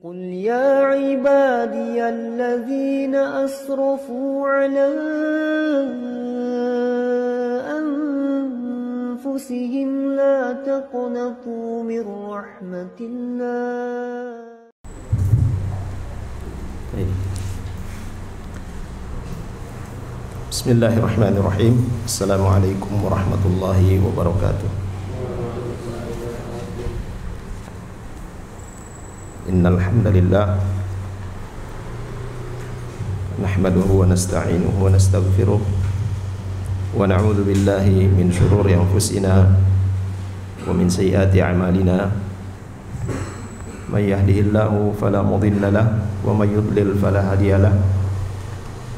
قل يا عبادي الذين أسرفوا على أنفسهم لا تقنطوا من رحمة الله. Bismillahirrahmanirrahim. Assalamualaikum warahmatullahi wabarakatuh. Innal hamdalillah nahmaduhu wa nasta'inuhu wa nastaghfiruh wa na'udzu billahi min shururi anfusina wa min sayyiati a'malina. May yahdihillahu fala mudilla lahu wa may yudlil fala hadiya lahu.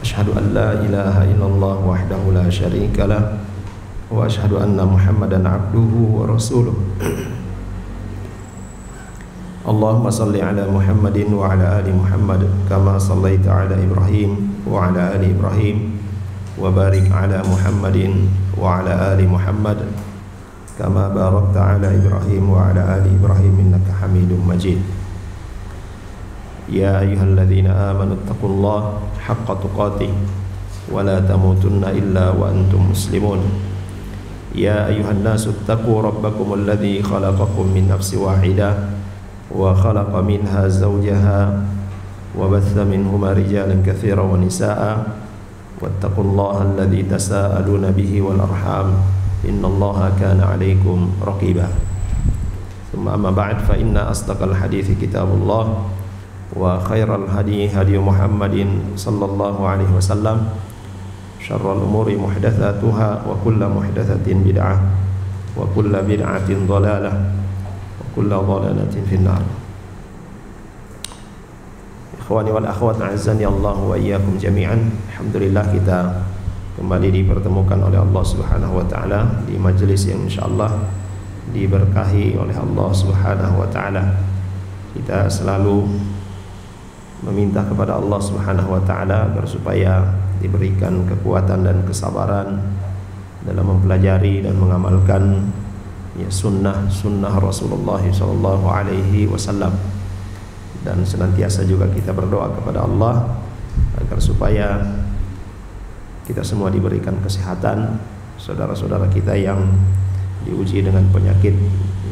Asyhadu an la ilaha illallah wahdahu la syarika lah wa asyhadu anna Muhammadan abduhu wa rasuluh. Allahumma salli ala Muhammadin wa ala ali Muhammad kama sallaita ala Ibrahim wa ala ali Ibrahim wa barik ala Muhammadin wa ala ali Muhammad kama barakta ala Ibrahim wa ala ali Ibrahim innaka Hamidum Majid. Ya ayyuhalladzina amanu taqullaha haqqa tuqatih wa la tamutunna illa wa antum muslimun. Ya ayyuhan nasu taqu rabbakumul ladzi khalaqakum min nafsin wahidah wa khalaqa minha zawjaha wa batha minhuma rijalan katsiran wa nisaa'a wattaqullaha alladzi tasaaluna bihi wal arham innallaha kana 'alaikum raqiba. Tsumma amma ba'd fa inna asdaqal hadithi kitabullah wa khairal hadi hadi Muhammadin sallallahu alaihi wasallam. Syarrul umuri muhdatsatuha wa kullu muhdatsatin bid'ah wa kullu bid'atin dhalalah wa kullu dhalalatin finnar. Ikhwani wal akhwat a'azzani Allah wa iyyakum jami'an. Alhamdulillah kita kembali dipertemukan oleh Allah Subhanahu wa taala di majelis yang insyaallah diberkahi oleh Allah Subhanahu wa taala. Kita selalu meminta kepada Allah Subhanahu wa taala agar supaya diberikan kekuatan dan kesabaran dalam mempelajari dan mengamalkan sunnah Rasulullah sallallahu alaihi wasallam, dan senantiasa juga kita berdoa kepada Allah agar supaya kita semua diberikan kesehatan, saudara-saudara kita yang diuji dengan penyakit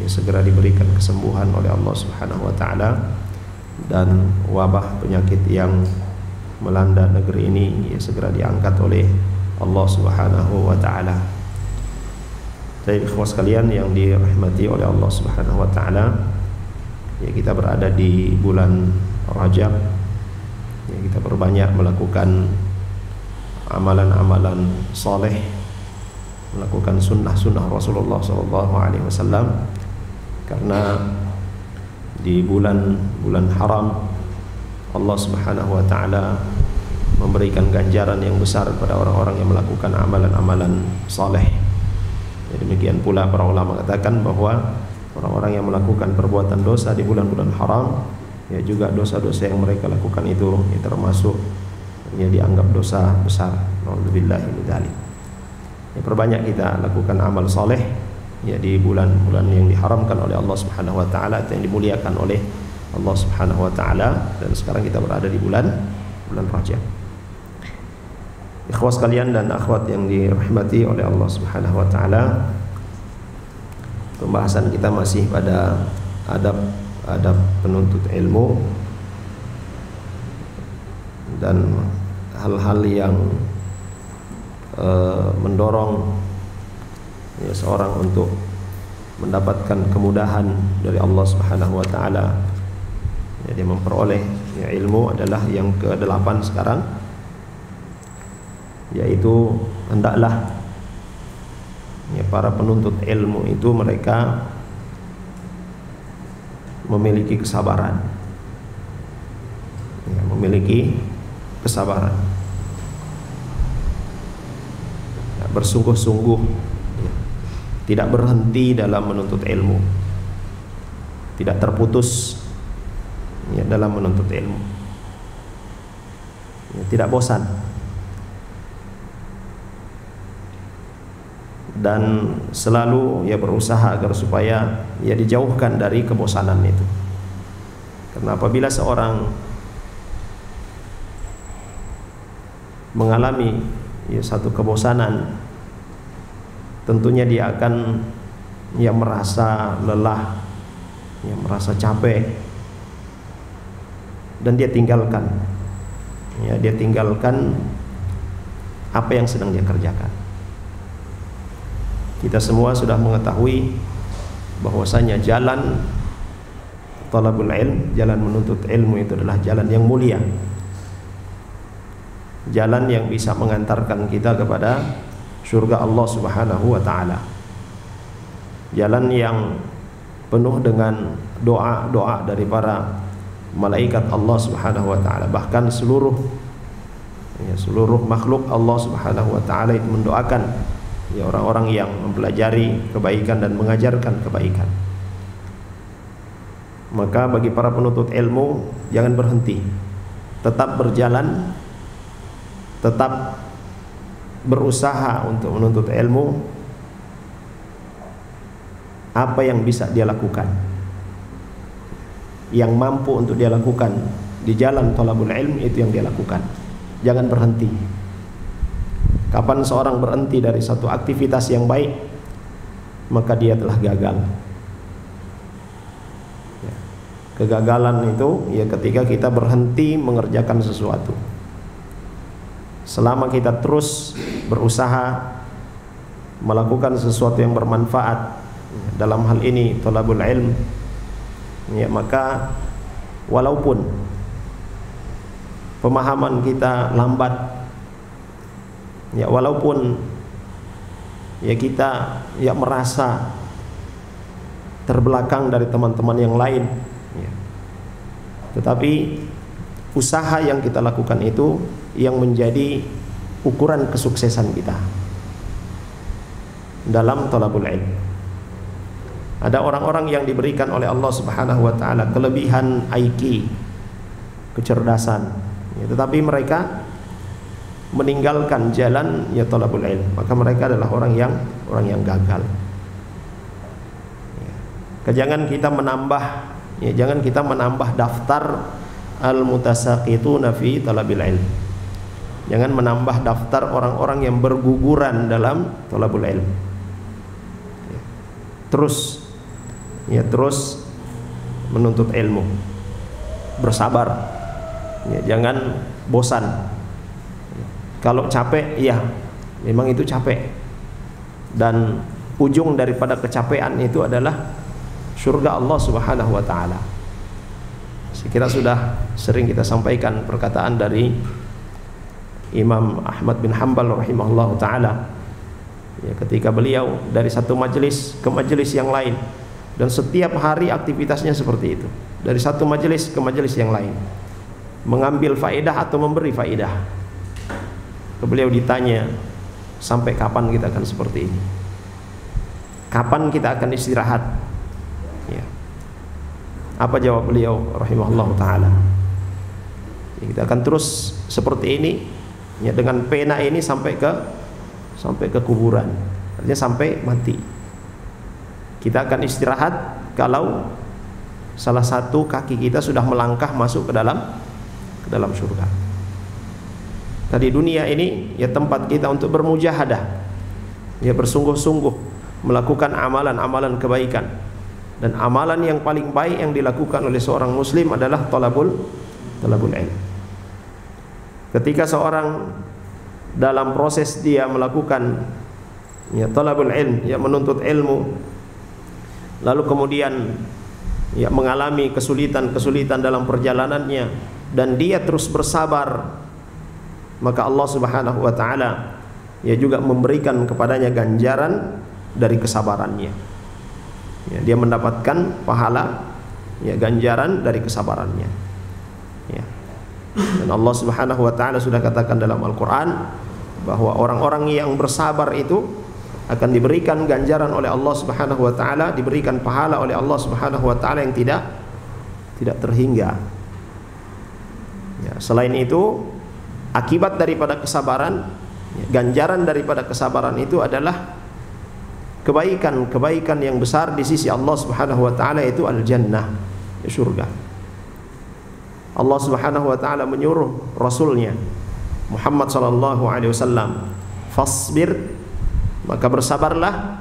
segera diberikan kesembuhan oleh Allah Subhanahu wa taala, dan wabah penyakit yang melanda negeri ini segera diangkat oleh Allah Subhanahu wa taala. Baik ikhwah sekalian yang dirahmati oleh Allah Subhanahu wa taala, kita berada di bulan Rajab. Kita berbanyak melakukan amalan-amalan soleh, melakukan sunnah-sunnah Rasulullah sallallahu alaihi wasallam, karena di bulan haram Allah Subhanahu wa taala memberikan ganjaran yang besar kepada orang-orang yang melakukan amalan-amalan saleh. Demikian pula para ulama katakan bahwa orang-orang yang melakukan perbuatan dosa di bulan-bulan haram, juga dosa-dosa yang mereka lakukan itu termasuk dianggap dosa besar. Nauzubillahi min dzalik. Perbanyak kita lakukan amal saleh di bulan-bulan yang diharamkan oleh Allah Subhanahu wa taala, yang dimuliakan oleh Allah Subhanahu wa taala, dan sekarang kita berada di bulan Rajab. Ikhwas sekalian dan akhwat yang dirahmati oleh Allah Subhanahu wa taala, pembahasan kita masih pada adab penuntut ilmu dan hal-hal yang mendorong seorang untuk mendapatkan kemudahan dari Allah Subhanahu wa taala. Jadi memperoleh ilmu adalah yang ke-8 sekarang, yaitu hendaklah para penuntut ilmu itu mereka memiliki kesabaran, bersungguh-sungguh, tidak berhenti dalam menuntut ilmu, tidak terputus dalam menuntut ilmu, tidak bosan, dan selalu berusaha agar supaya dijauhkan dari kebosanan itu. Karena apabila seorang mengalami satu kebosanan, tentunya dia akan merasa lelah, merasa capek, dan dia tinggalkan apa yang sedang dia kerjakan. Kita semua sudah mengetahui bahwasanya jalan talabul ilm, jalan menuntut ilmu itu adalah jalan yang mulia, jalan yang bisa mengantarkan kita kepada surga Allah Subhanahu wa ta'ala, jalan yang penuh dengan doa-doa dari para malaikat Allah Subhanahu wa ta'ala. Bahkan seluruh makhluk Allah Subhanahu wa ta'ala itu mendoakan orang-orang yang mempelajari kebaikan dan mengajarkan kebaikan. Maka bagi para penuntut ilmu, jangan berhenti, tetap berjalan, tetap berusaha untuk menuntut ilmu. Apa yang bisa dia lakukan, yang mampu untuk dia lakukan di jalan thalabul ilm, itu yang dia lakukan. Jangan berhenti. Kapan seorang berhenti dari satu aktivitas yang baik, maka dia telah gagal. Kegagalan itu ketika kita berhenti mengerjakan sesuatu. Selama kita terus berusaha melakukan sesuatu yang bermanfaat, dalam hal ini thalabul ilm, maka walaupun pemahaman kita lambat, walaupun kita merasa terbelakang dari teman-teman yang lain, tetapi usaha yang kita lakukan itu yang menjadi ukuran kesuksesan kita dalam thalabul ilm. Ada orang-orang yang diberikan oleh Allah Subhanahu wa ta'ala kelebihan IQ, kecerdasan, tetapi mereka meninggalkan jalan thalabul ilm, maka mereka adalah orang yang gagal. Jangan kita menambah daftar al-mutasaqituna fi talabil ilm. Jangan menambah daftar orang-orang yang berguguran dalam thalabul ilm. Terus menuntut ilmu, bersabar, jangan bosan. Kalau capek, memang itu capek, dan ujung daripada kecapean itu adalah surga Allah Subhanahu wa ta'ala. Saya kira sudah sering kita sampaikan perkataan dari Imam Ahmad bin Hanbal rahimahullah ta'ala, ketika beliau dari satu majelis ke majelis yang lain, dan setiap hari aktivitasnya seperti itu, dari satu majelis ke majelis yang lain, mengambil faedah atau memberi faedah. Beliau ditanya, sampai kapan kita akan seperti ini? Kapan kita akan istirahat? Apa jawab beliau rahimahullah ta'ala? Kita akan terus seperti ini, dengan pena ini sampai ke kuburan, artinya sampai mati. Kita akan istirahat kalau salah satu kaki kita sudah melangkah masuk ke dalam surga. Tadi dunia ini tempat kita untuk bermujahadah, bersungguh-sungguh melakukan amalan-amalan kebaikan. Dan amalan yang paling baik yang dilakukan oleh seorang muslim adalah talabul ilm. Ketika seorang dalam proses dia melakukan talabul ilm, menuntut ilmu, lalu kemudian mengalami kesulitan-kesulitan dalam perjalanannya, dan dia terus bersabar, maka Allah Subhanahu wa ta'ala juga memberikan kepadanya ganjaran dari kesabarannya. Dia mendapatkan pahala, ganjaran dari kesabarannya. Dan Allah Subhanahu wa ta'ala sudah katakan dalam Al-Quran bahwa orang-orang yang bersabar itu akan diberikan ganjaran oleh Allah Subhanahu wa ta'ala, diberikan pahala oleh Allah Subhanahu wa ta'ala yang tidak terhingga. Selain itu, akibat daripada kesabaran, ganjaran daripada kesabaran itu adalah kebaikan yang besar di sisi Allah Subhanahu wa ta'ala, itu al-jannah, surga. Allah Subhanahu wa taala menyuruh Rasulnya Muhammad sallallahu alaihi wasallam, fasbir, maka bersabarlah,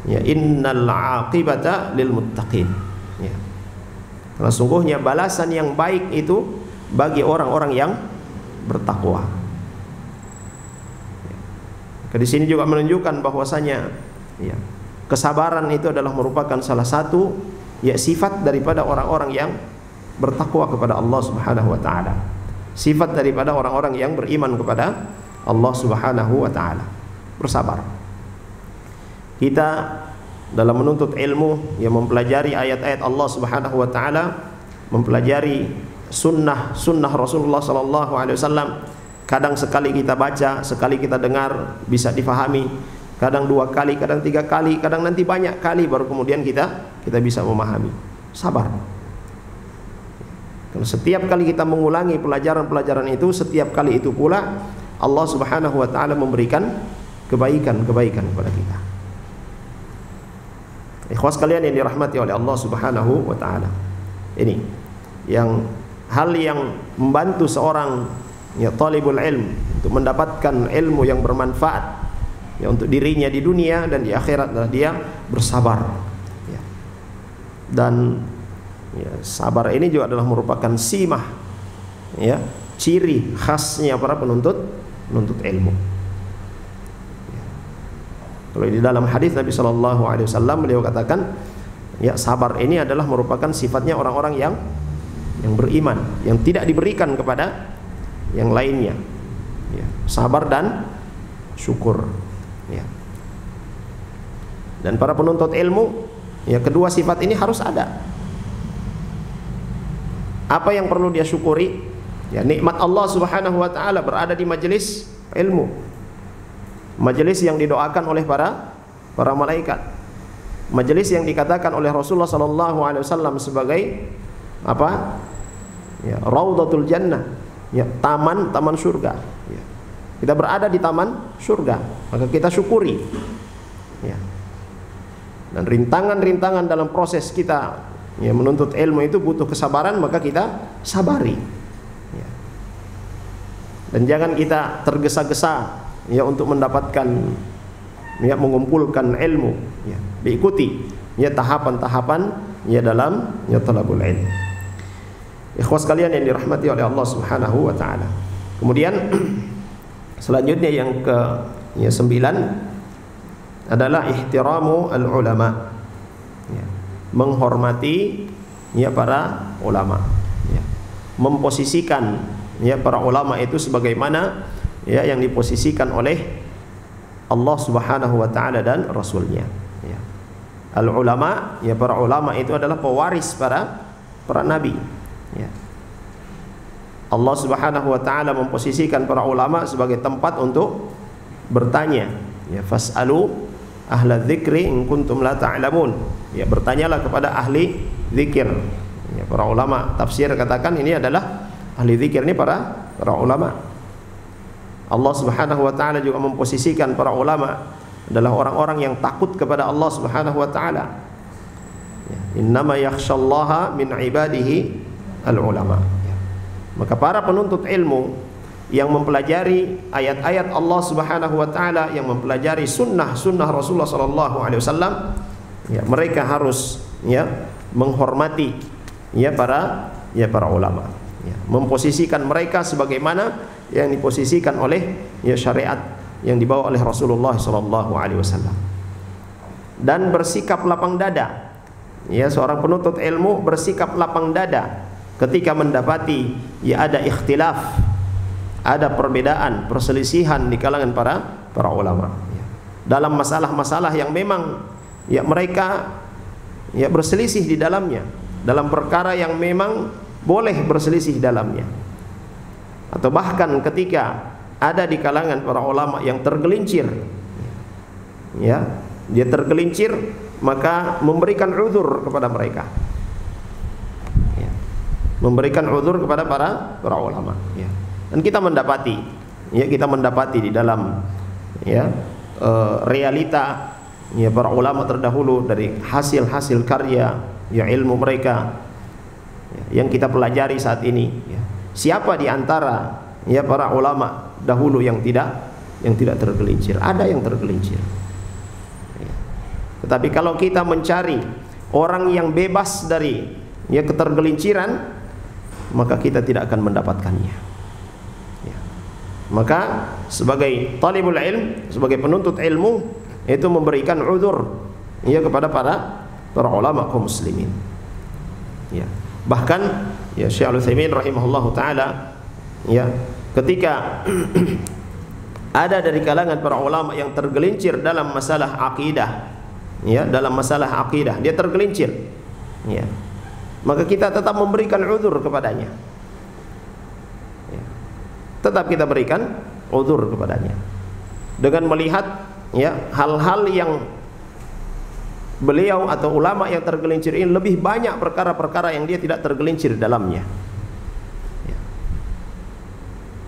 ya, innal aqibata lil muttaqin, ya. Karena sungguhnya balasan yang baik itu bagi orang-orang yang bertakwa. Di sini juga menunjukkan bahwasanya, ya, kesabaran itu adalah merupakan salah satu, ya, sifat daripada orang-orang yang bertakwa kepada Allah Subhanahu wa taala. Sifat daripada orang-orang yang beriman kepada Allah Subhanahu wa taala. Bersabar. Kita dalam menuntut ilmu, ya, mempelajari ayat-ayat Allah Subhanahu wa taala, mempelajari sunnah Rasulullah sallallahu alaihi wasallam. Kadang sekali kita baca, sekali kita dengar bisa difahami, kadang 2 kali, kadang 3 kali, kadang nanti banyak kali baru kemudian kita bisa memahami. Sabar. Karena setiap kali kita mengulangi pelajaran-pelajaran itu, setiap kali itu pula Allah Subhanahu wa taala memberikan kebaikan kepada kita. Ikhwas kalian yang dirahmati oleh Allah Subhanahu wa taala. Ini hal yang membantu seorang, ya, talibul ilm untuk mendapatkan ilmu yang bermanfaat, ya, untuk dirinya di dunia dan di akhirat adalah dia bersabar, ya. Dan, ya, sabar ini juga adalah merupakan simah, ya, ciri khasnya para penuntut ilmu. Ya. Kalau di dalam hadis Nabi Shallallahu Alaihi Wasallam beliau katakan, ya, sabar ini adalah merupakan sifatnya orang-orang yang beriman, yang tidak diberikan kepada yang lainnya, ya, sabar dan syukur, ya. Dan para penuntut ilmu, ya, kedua sifat ini harus ada. Apa yang perlu dia syukuri? Ya, nikmat Allah Subhanahu wa taala berada di majelis ilmu, majelis yang didoakan oleh para malaikat, majelis yang dikatakan oleh Rasulullah sallallahu alaihi wasallam sebagai apa? Ya, Raudhatul Jannah, ya, taman surga, ya. Kita berada di taman surga, maka kita syukuri, ya. Dan rintangan-rintangan dalam proses kita, ya, menuntut ilmu itu butuh kesabaran, maka kita sabari, ya. Dan jangan kita tergesa-gesa, ya, untuk mendapatkan, ya, mengumpulkan ilmu, ya. Diikuti, ya, tahapan-tahapan, ya, dalam, ya, talabul ilm. Ikhwas kalian yang dirahmati oleh Allah Subhanahu wa taala. Kemudian selanjutnya yang ke-9 adalah ihtiramu al-ulama, ya, menghormati, ya, para ulama, ya. Memposisikan, ya, para ulama itu sebagaimana, ya, yang diposisikan oleh Allah Subhanahu wa taala dan Rasulnya, ya. Al-ulama, ya, para ulama itu adalah pewaris para nabi, ya. Allah Subhanahu wa taala memposisikan para ulama sebagai tempat untuk bertanya, ya, fas'alu ahla dzikri in kuntum la ta'lamun, ya, bertanyalah kepada ahli zikir, ya. Para ulama tafsir katakan ini adalah ahli zikir, ini para ulama. Allah Subhanahu wa taala juga memposisikan para ulama adalah orang-orang yang takut kepada Allah Subhanahu wa taala, ya. Innama yakhsyallaha min ibadihi al-ulama, ya. Maka para penuntut ilmu yang mempelajari ayat-ayat Allah Subhanahu wa taala, yang mempelajari sunnah Rasulullah sallallahu alaihi wasallam, ya, mereka harus, ya, menghormati, ya, para ulama, ya, memposisikan mereka sebagaimana yang diposisikan oleh, ya, syariat yang dibawa oleh Rasulullah sallallahu alaihi wasallam. Dan bersikap lapang dada, ya, seorang penuntut ilmu bersikap lapang dada ketika mendapati, ya, ada ikhtilaf, ada perbedaan, perselisihan di kalangan para ulama, ya, dalam masalah-masalah yang memang, ya, mereka, ya, berselisih di dalamnya, dalam perkara yang memang boleh berselisih dalamnya, atau bahkan ketika ada di kalangan para ulama yang tergelincir, ya, dia tergelincir, maka memberikan uzur kepada mereka, ya, memberikan uzur kepada para ulama, ya. Dan kita mendapati, ya, di dalam, ya, realita, ya, para ulama terdahulu dari hasil karya, ya, ilmu mereka, yang kita pelajari saat ini. Siapa di antara para ulama dahulu yang tidak tergelincir? Ada yang tergelincir. Tetapi kalau kita mencari orang yang bebas dari ketergelinciran, maka kita tidak akan mendapatkannya. Maka sebagai talibul ilm, sebagai penuntut ilmu, itu memberikan uzur kepada para ulama kaum muslimin. Bahkan Syekh Al-Utsaimin rahimahullahu taala ketika ada dari kalangan para ulama yang tergelincir dalam masalah akidah, dalam masalah akidah dia tergelincir, maka kita tetap memberikan uzur kepadanya. Tetap kita berikan uzur kepadanya dengan melihat hal-hal yang beliau atau ulama yang tergelincir ini lebih banyak perkara-perkara yang dia tidak tergelincir dalamnya.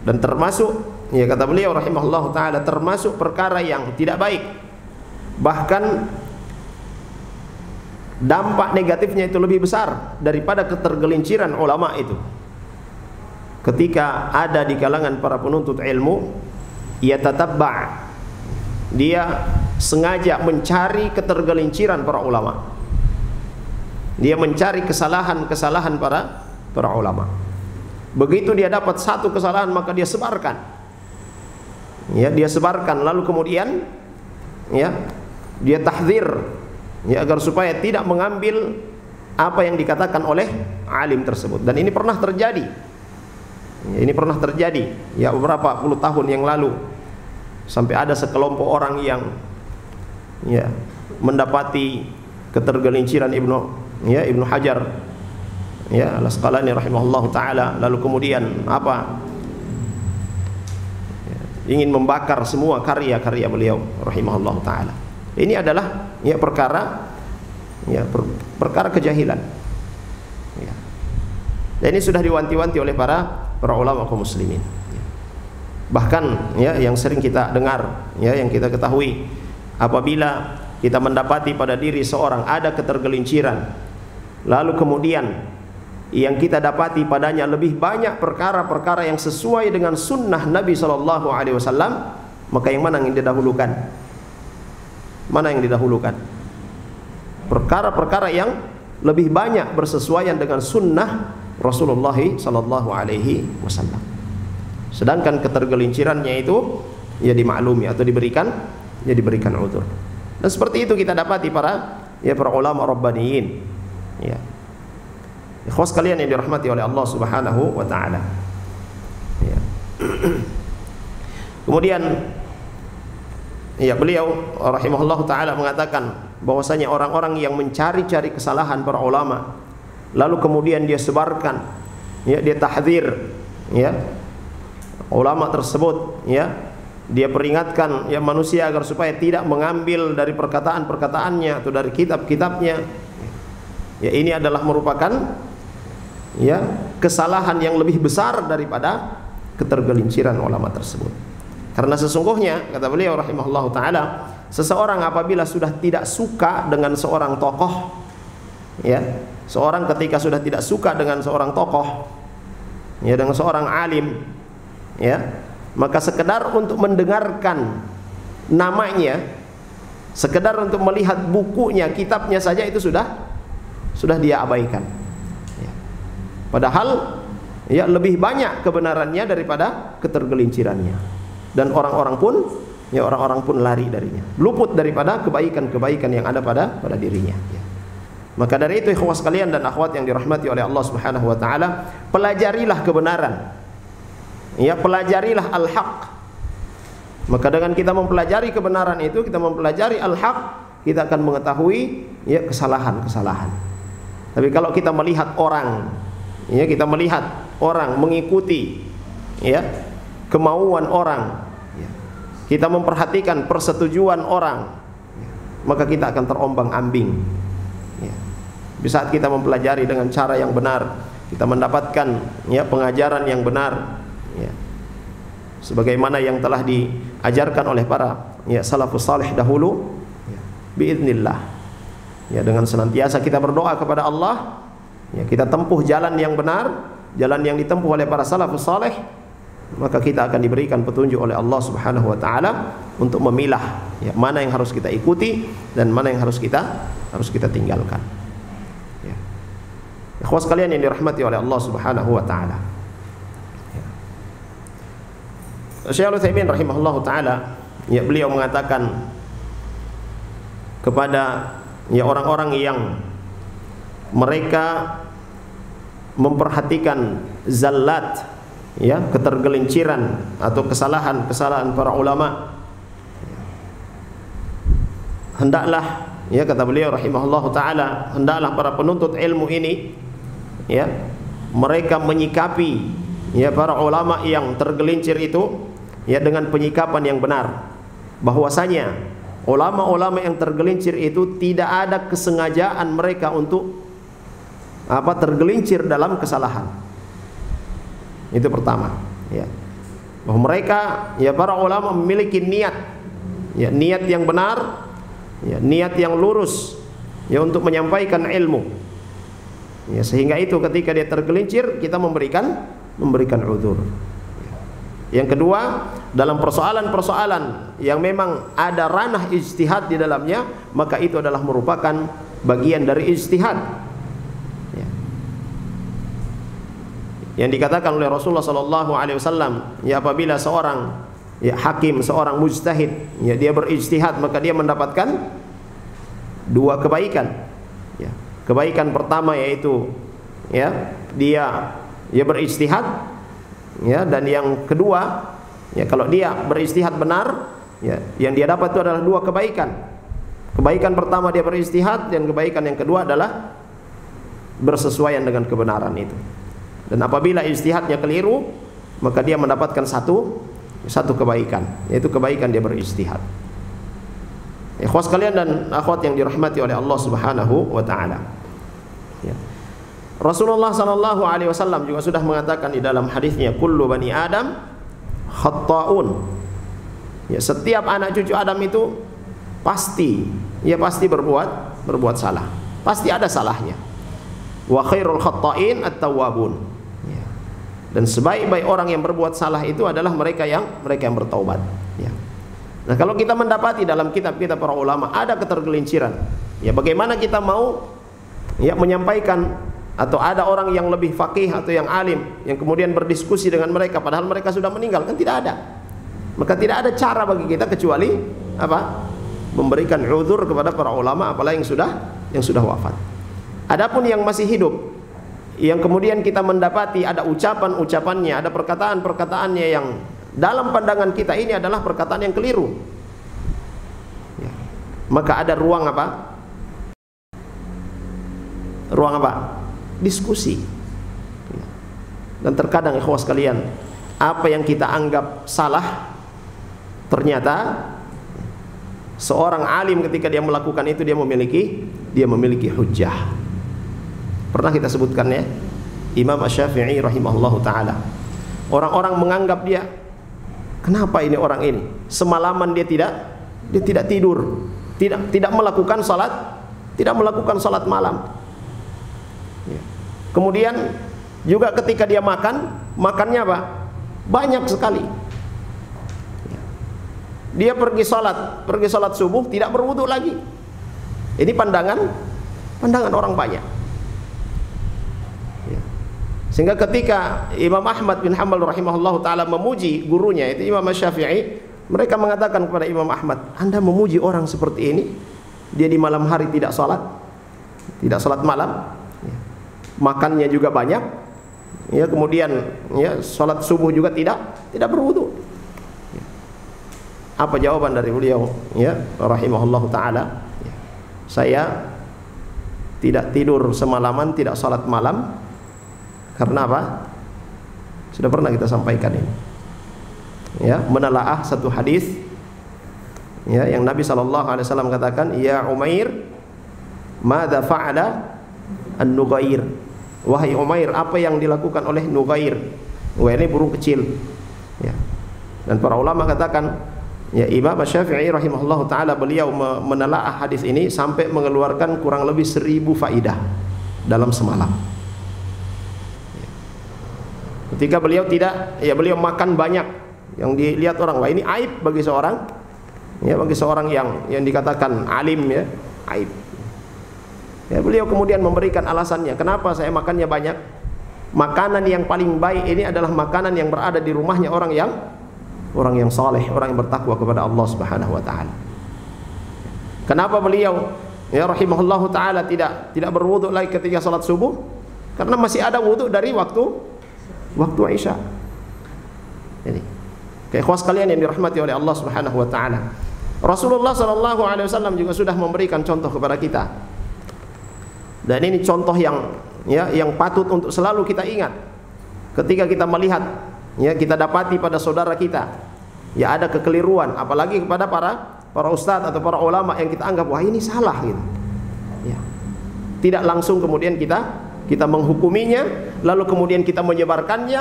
Dan termasuk kata beliau rahimahullah taala, termasuk perkara yang tidak baik, bahkan dampak negatifnya itu lebih besar daripada ketergelinciran ulama itu. Ketika ada di kalangan para penuntut ilmu, tatabba', dia sengaja mencari ketergelinciran para ulama. Dia mencari kesalahan-kesalahan para ulama. Begitu dia dapat satu kesalahan, maka dia sebarkan. Dia sebarkan, lalu kemudian dia tahdzir, agar supaya tidak mengambil apa yang dikatakan oleh alim tersebut. Dan ini pernah terjadi. Ini pernah terjadi beberapa puluh tahun yang lalu, sampai ada sekelompok orang yang mendapati ketergelinciran Ibnu Hajar Al-Asqalani rahimahullahu taala, lalu kemudian ingin membakar semua karya-karya beliau rahimahullahu taala. Ini adalah perkara kejahilan. Dan ini sudah diwanti-wanti oleh para ulama kaum muslimin. Bahkan yang sering kita dengar, yang kita ketahui, apabila kita mendapati pada diri seorang ada ketergelinciran, lalu kemudian yang kita dapati padanya lebih banyak perkara-perkara yang sesuai dengan sunnah Nabi SAW, maka yang mana yang didahulukan? Mana yang didahulukan? Perkara-perkara yang lebih banyak bersesuaian dengan sunnah Rasulullah SAW. Sedangkan ketergelincirannya itu dimaklumi atau diberikan uzur. Dan seperti itu kita dapati para ulama rabbaniyin. Ikhwas kalian yang dirahmati oleh Allah Subhanahu wa taala. Kemudian beliau rahimahullah taala mengatakan bahwasanya orang-orang yang mencari-cari kesalahan para ulama, lalu kemudian dia sebarkan, dia tahdzir, ulama tersebut, dia peringatkan manusia agar supaya tidak mengambil dari perkataan-perkataannya atau dari kitab-kitabnya. Ini adalah merupakan kesalahan yang lebih besar daripada ketergelinciran ulama tersebut. Karena sesungguhnya kata beliau rahimahullah taala, seseorang apabila sudah tidak suka dengan seorang tokoh, seorang ketika sudah tidak suka dengan seorang tokoh, dengan seorang alim, maka sekedar untuk mendengarkan namanya, sekedar untuk melihat bukunya, kitabnya saja itu sudah dia abaikan. Padahal lebih banyak kebenarannya daripada ketergelincirannya. Dan orang-orang pun lari darinya, luput daripada kebaikan-kebaikan yang ada pada dirinya. Maka dari itu ikhwas sekalian dan akhwat yang dirahmati oleh Allah Subhanahu wa taala, pelajarilah kebenaran. Pelajarilah al-haq. Maka dengan kita mempelajari kebenaran itu, kita mempelajari al-haq, kita akan mengetahui kesalahan-kesalahan. Tapi kalau kita melihat orang, mengikuti kemauan orang, kita memperhatikan persetujuan orang, maka kita akan terombang-ambing. Di saat kita mempelajari dengan cara yang benar, kita mendapatkan pengajaran yang benar, sebagaimana yang telah diajarkan oleh para salafus salih dahulu, biidznillah. Dengan senantiasa kita berdoa kepada Allah, ya, kita tempuh jalan yang benar, jalan yang ditempuh oleh para salafus saleh, maka kita akan diberikan petunjuk oleh Allah Subhanahu wa taala untuk memilah ya, mana yang harus kita ikuti dan mana yang harus kita tinggalkan. Ya. Ikhwas sekalian yang dirahmati oleh Allah Subhanahu wa taala. Ya. Syekh Al-Utsaimin rahimahullahu taala, ya, beliau mengatakan kepada ya orang-orang yang mereka memperhatikan zallat, ya, ketergelinciran atau kesalahan-kesalahan para ulama, hendaklah, ya, kata beliau rahimahullahu taala, hendaklah para penuntut ilmu ini, ya, mereka menyikapi ya para ulama yang tergelincir itu ya dengan penyikapan yang benar, bahwasanya ulama-ulama yang tergelincir itu tidak ada kesengajaan mereka untuk tergelincir dalam kesalahan. Itu pertama, ya. Bahwa mereka ya para ulama memiliki niat, ya, niat yang benar, ya, niat yang lurus ya untuk menyampaikan ilmu. Ya, sehingga itu ketika dia tergelincir kita memberikan uzur. Yang kedua, dalam persoalan-persoalan yang memang ada ranah ijtihad di dalamnya, maka itu adalah merupakan bagian dari ijtihad. Ya. Yang dikatakan oleh Rasulullah SAW, ya, apabila seorang ya hakim, seorang mujtahid, ya, dia berijtihad, maka dia mendapatkan dua kebaikan. Ya. Kebaikan pertama yaitu ya dia berijtihad. Ya, dan yang kedua, ya, kalau dia berijtihad benar, ya, yang dia dapat itu adalah dua kebaikan. Kebaikan pertama dia berijtihad, dan kebaikan yang kedua adalah bersesuaian dengan kebenaran itu. Dan apabila ijtihadnya keliru, maka dia mendapatkan satu kebaikan, yaitu kebaikan dia berijtihad. Ikhwas sekalian dan akhwat yang dirahmati oleh Allah Subhanahu wa taala. Ya. Rasulullah sallallahu alaihi wasallam juga sudah mengatakan di dalam hadisnya, kullu bani Adam khatta'un. Ya, setiap anak cucu Adam itu pasti berbuat salah. Pasti ada salahnya. Wa khairul khatta'in at-tawwabun. Ya. Dan sebaik-baik orang yang berbuat salah itu adalah mereka yang bertaubat. Ya. Nah, kalau kita mendapati dalam kitab-kitab para ulama ada ketergelinciran, ya, bagaimana kita mau ya menyampaikan, atau ada orang yang lebih faqih atau yang alim yang kemudian berdiskusi dengan mereka padahal mereka sudah meninggal? Kan tidak ada. Maka tidak ada cara bagi kita kecuali memberikan uzur kepada para ulama, apalagi yang sudah wafat. Adapun yang masih hidup, yang kemudian kita mendapati ada ucapan-ucapannya, ada perkataan-perkataannya yang dalam pandangan kita ini adalah perkataan yang keliru, ya, maka ada ruang diskusi. Dan terkadang ikhwas sekalian, apa yang kita anggap salah, ternyata seorang alim ketika dia melakukan itu dia memiliki hujjah. Pernah kita sebutkan, ya, Imam Asy-Syafi'i rahimahullahu taala. Orang-orang menganggap dia, kenapa ini orang ini semalaman dia tidak tidur, tidak melakukan salat malam. Ya. Kemudian juga ketika dia makannya banyak sekali. Ya. Dia pergi salat subuh tidak berwudu lagi. Ini pandangan orang banyak. Ya. Sehingga ketika Imam Ahmad bin Hanbal rahimahullahu taala memuji gurunya itu Imam Asy-Syafi'i, mereka mengatakan kepada Imam Ahmad, Anda memuji orang seperti ini, dia di malam hari tidak salat malam. Makannya juga banyak, ya, kemudian ya salat subuh juga tidak berwudu. Ya. Apa jawaban dari beliau? Ya, rahimahullahu taala. Ya. Saya tidak tidur semalaman, tidak salat malam karena apa? Sudah pernah kita sampaikan ini. Ya, menelaah satu hadis, ya, yang Nabi sallallahu alaihi wasallam katakan, ya Umair, madza fa'ala an-Nughair. Wahai Umair, apa yang dilakukan oleh Nughair? Ini burung kecil. Ya. Dan para ulama katakan, ya, Imam Asy-Syafi'i rahimahullahu taala beliau menelaah hadis ini sampai mengeluarkan kurang lebih 1000 faidah dalam semalam. Ketika beliau tidak, ya beliau makan banyak, yang dilihat orang, wah ini aib bagi seorang, ya bagi seorang yang dikatakan alim, ya aib. Ya, beliau kemudian memberikan alasannya, kenapa saya makannya banyak? Makanan yang paling baik ini adalah makanan yang berada di rumahnya orang yang saleh, orang yang bertakwa kepada Allah Subhanahu wa taala. Kenapa beliau ya rahimahullahu taala tidak berwudu lagi ketika salat subuh? Karena masih ada wudu dari waktu Isya. Jadi, ikhwas kalian yang dirahmati oleh Allah Subhanahu wa taala. Rasulullah sallallahu alaihi wasallam juga sudah memberikan contoh kepada kita. Dan ini contoh yang patut untuk selalu kita ingat ketika kita melihat, ya kita dapati pada saudara kita ya ada kekeliruan, apalagi kepada para ustadz atau para ulama yang kita anggap wah ini salah gitu. Ya. Tidak langsung kemudian kita menghukuminya, lalu kemudian kita menyebarkannya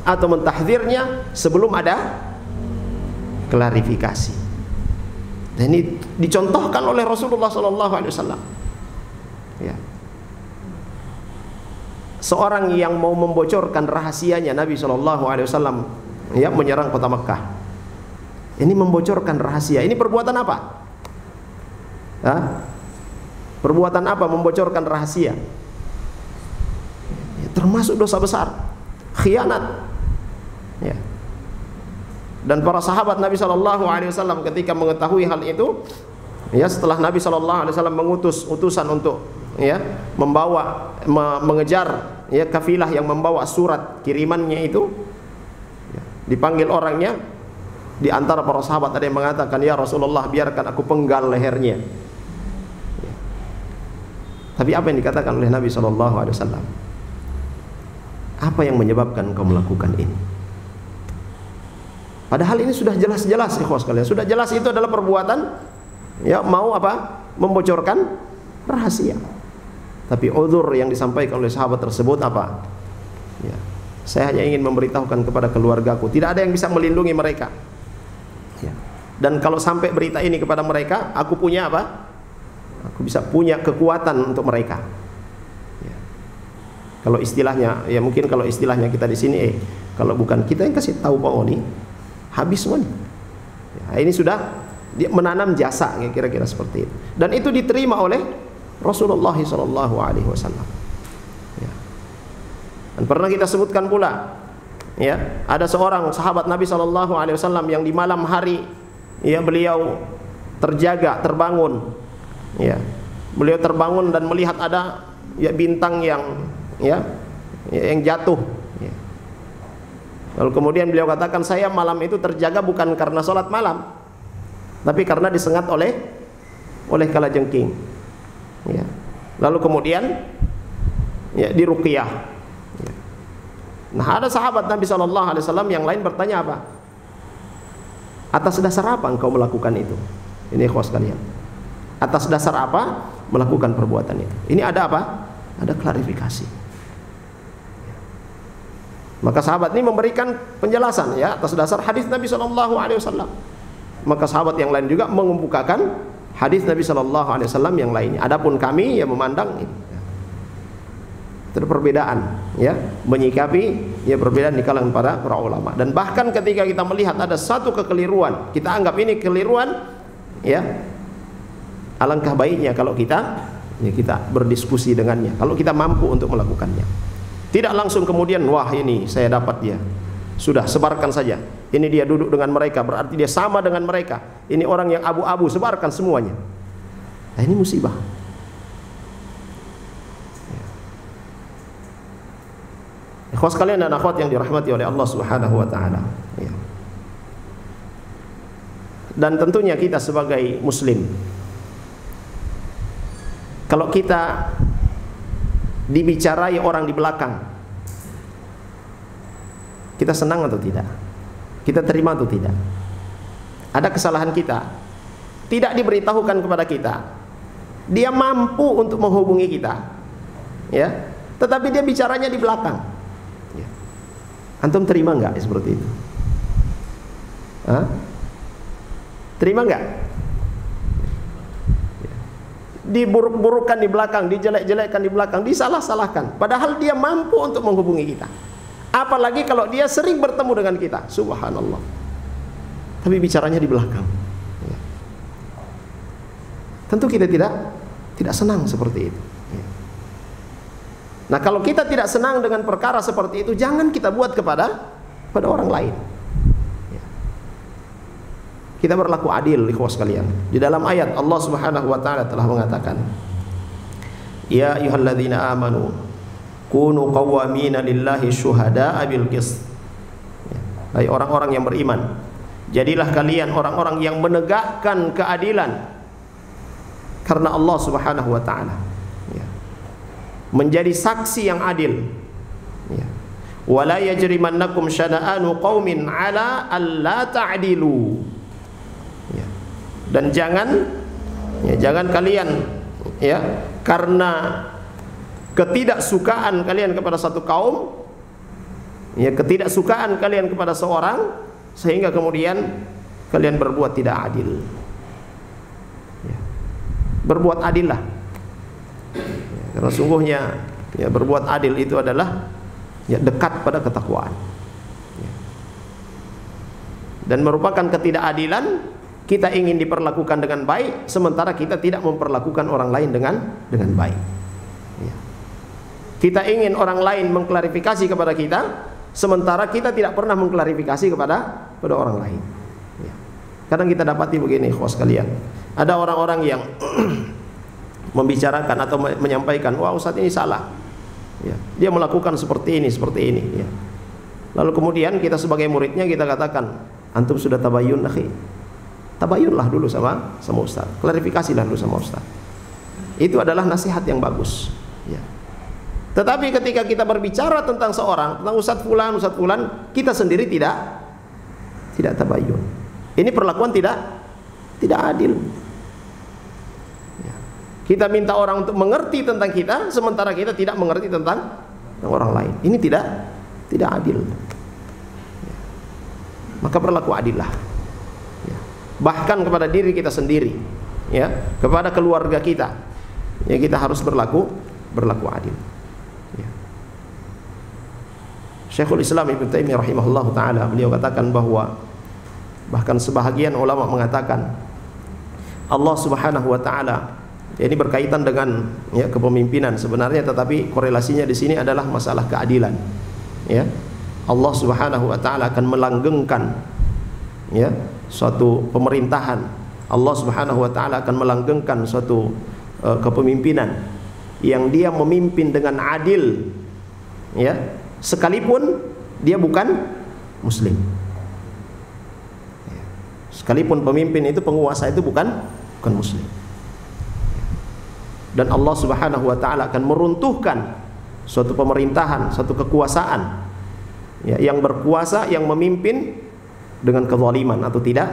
atau mentahdzirnya sebelum ada klarifikasi. Dan ini dicontohkan oleh Rasulullah sallallahu alaihi wasallam. Ya. Seorang yang mau membocorkan rahasianya Nabi sallallahu alaihi wasallam ya menyerang kota Mekah. Ini membocorkan rahasia. Ini perbuatan apa? Hah? Perbuatan apa membocorkan rahasia? Ya, termasuk dosa besar, khianat. Ya. Dan para sahabat Nabi sallallahu alaihi wasallam ketika mengetahui hal itu, ya setelah Nabi sallallahu alaihi wasallam mengutus utusan untuk ya mengejar ya kafilah yang membawa surat kirimannya itu, ya, dipanggil orangnya. Di antara para sahabat ada yang mengatakan, ya Rasulullah biarkan aku penggal lehernya. Ya. Tapi apa yang dikatakan oleh Nabi SAW? Apa yang menyebabkan kau melakukan ini? Padahal ini sudah jelas-jelas ikhwas kalian, sudah jelas itu adalah perbuatan ya mau apa? Membocorkan rahasia. Tapi uzur yang disampaikan oleh sahabat tersebut apa? Ya, saya hanya ingin memberitahukan kepada keluargaku, tidak ada yang bisa melindungi mereka. Ya. Dan kalau sampai berita ini kepada mereka, aku punya apa? Aku bisa punya kekuatan untuk mereka. Ya. Kalau istilahnya, ya mungkin kalau istilahnya kita di sini, kalau bukan kita yang kasih tahu Pak Oni, habis semuanya. Ya, ini sudah dia menanam jasa, kira-kira seperti itu. Dan itu diterima oleh Rasulullah sallallahu alaihi wasallam. Ya. Dan pernah kita sebutkan pula, ya, ada seorang sahabat Nabi sallallahu alaihi wasallam yang di malam hari ya beliau terbangun. Ya. Beliau terbangun dan melihat ada ya bintang yang jatuh. Ya. Lalu kemudian beliau katakan, saya malam itu terjaga bukan karena sholat malam, tapi karena disengat oleh kalajengking. Ya. Lalu kemudian ya diruqyah. Ya. Nah, ada sahabat Nabi sallallahu alaihi wasallam yang lain bertanya apa? Atas dasar apa engkau melakukan itu? Ini ikhwas kalian. Atas dasar apa melakukan perbuatan itu? Ini ada apa? Ada klarifikasi. Ya. Maka sahabat ini memberikan penjelasan ya atas dasar hadis Nabi sallallahu alaihi wasallam. Maka sahabat yang lain juga mengemukakan hadis Nabi sallallahu alaihi wasallam yang lainnya. Adapun kami yang memandang ini. Itu perbedaan ya, menyikapi ya perbedaan di kalangan para ulama. Dan bahkan ketika kita melihat ada satu kekeliruan, kita anggap ini keliruan ya. Alangkah baiknya kalau kita berdiskusi dengannya, kalau kita mampu untuk melakukannya. Tidak langsung kemudian wah ini saya dapat dia. Sudah sebarkan saja. Ini dia duduk dengan mereka, berarti dia sama dengan mereka. Ini orang yang abu-abu, sebarkan semuanya. Nah, ini musibah. Ikhwas kalian dan akhwat yang dirahmati oleh Allah Subhanahu wa taala. Ya. Dan tentunya kita sebagai muslim, kalau kita dibicarai orang di belakang, kita senang atau tidak? Kita terima atau tidak? Ada kesalahan kita, tidak diberitahukan kepada kita. Dia mampu untuk menghubungi kita, ya, tetapi dia bicaranya di belakang. Ya. Antum terima nggak seperti itu? Hah? Terima nggak? Ya. Diburuk-burukkan di belakang, dijelek-jelekkan di belakang, disalah-salahkan. Padahal dia mampu untuk menghubungi kita. Apalagi kalau dia sering bertemu dengan kita, subhanallah. Tapi bicaranya di belakang. Ya. Tentu kita tidak senang seperti itu. Ya. Nah, kalau kita tidak senang dengan perkara seperti itu, jangan kita buat kepada orang lain. Ya. Kita berlaku adil, ikhwas sekalian. Di dalam ayat Allah Subhanahu wa taala telah mengatakan, ya ayyuhalladzina amanu kunu qawwamina lillahi syuhada'a bil qist. Hai orang-orang yang beriman, jadilah kalian orang-orang yang menegakkan keadilan karena Allah Subhanahu wa taala. Ya. Menjadi saksi yang adil. Ya. Wala yajrimannakum syana'anu qaumin 'ala alla ta'dilu. Ya. Dan jangan kalian karena ketidaksukaan kalian kepada satu kaum, ketidaksukaan kalian kepada seorang, sehingga kemudian kalian berbuat tidak adil. Ya. Berbuat adil lah. Ya, karena sungguhnya berbuat adil itu adalah dekat pada ketakwaan. Ya. Dan merupakan ketidakadilan kita ingin diperlakukan dengan baik, sementara kita tidak memperlakukan orang lain dengan baik. Ya. Kita ingin orang lain mengklarifikasi kepada kita, sementara kita tidak pernah mengklarifikasi kepada orang lain. Ya. Kadang kita dapati begini, ikhwas sekalian, ada orang-orang yang membicarakan atau menyampaikan, wah ustadz ini salah. Ya. Dia melakukan seperti ini. Ya. Lalu kemudian kita sebagai muridnya kita katakan, antum sudah tabayyun akhi. Tabayunlah dulu sama ustaz, klarifikasilah dulu sama ustaz. Itu adalah nasihat yang bagus. Ya. Tetapi ketika kita berbicara tentang seorang, tentang ustaz fulan, kita sendiri tidak tabayun. Ini perlakuan tidak adil. Ya. Kita minta orang untuk mengerti tentang kita, sementara kita tidak mengerti tentang orang lain. Ini tidak adil. Ya. Maka berlaku adillah. Bahkan kepada diri kita sendiri, ya, kepada keluarga kita, ya, kita harus berlaku adil. Ya. Syekhul Islam Ibnu Taimiyah rahimahullah taala, beliau katakan bahwa bahkan sebahagian ulama mengatakan Allah Subhanahu wa taala, ya, ini berkaitan dengan kepemimpinan sebenarnya, tetapi korelasinya di sini adalah masalah keadilan. Ya. Allah Subhanahu wa taala akan melanggengkan suatu pemerintahan. Allah Subhanahu wa taala akan melanggengkan suatu kepemimpinan yang dia memimpin dengan adil, ya, sekalipun dia bukan muslim. Sekalipun pemimpin itu, penguasa itu bukan muslim. Dan Allah Subhanahu wa taala akan meruntuhkan suatu pemerintahan, suatu kekuasaan, ya, yang berkuasa, yang memimpin dengan kezaliman atau tidak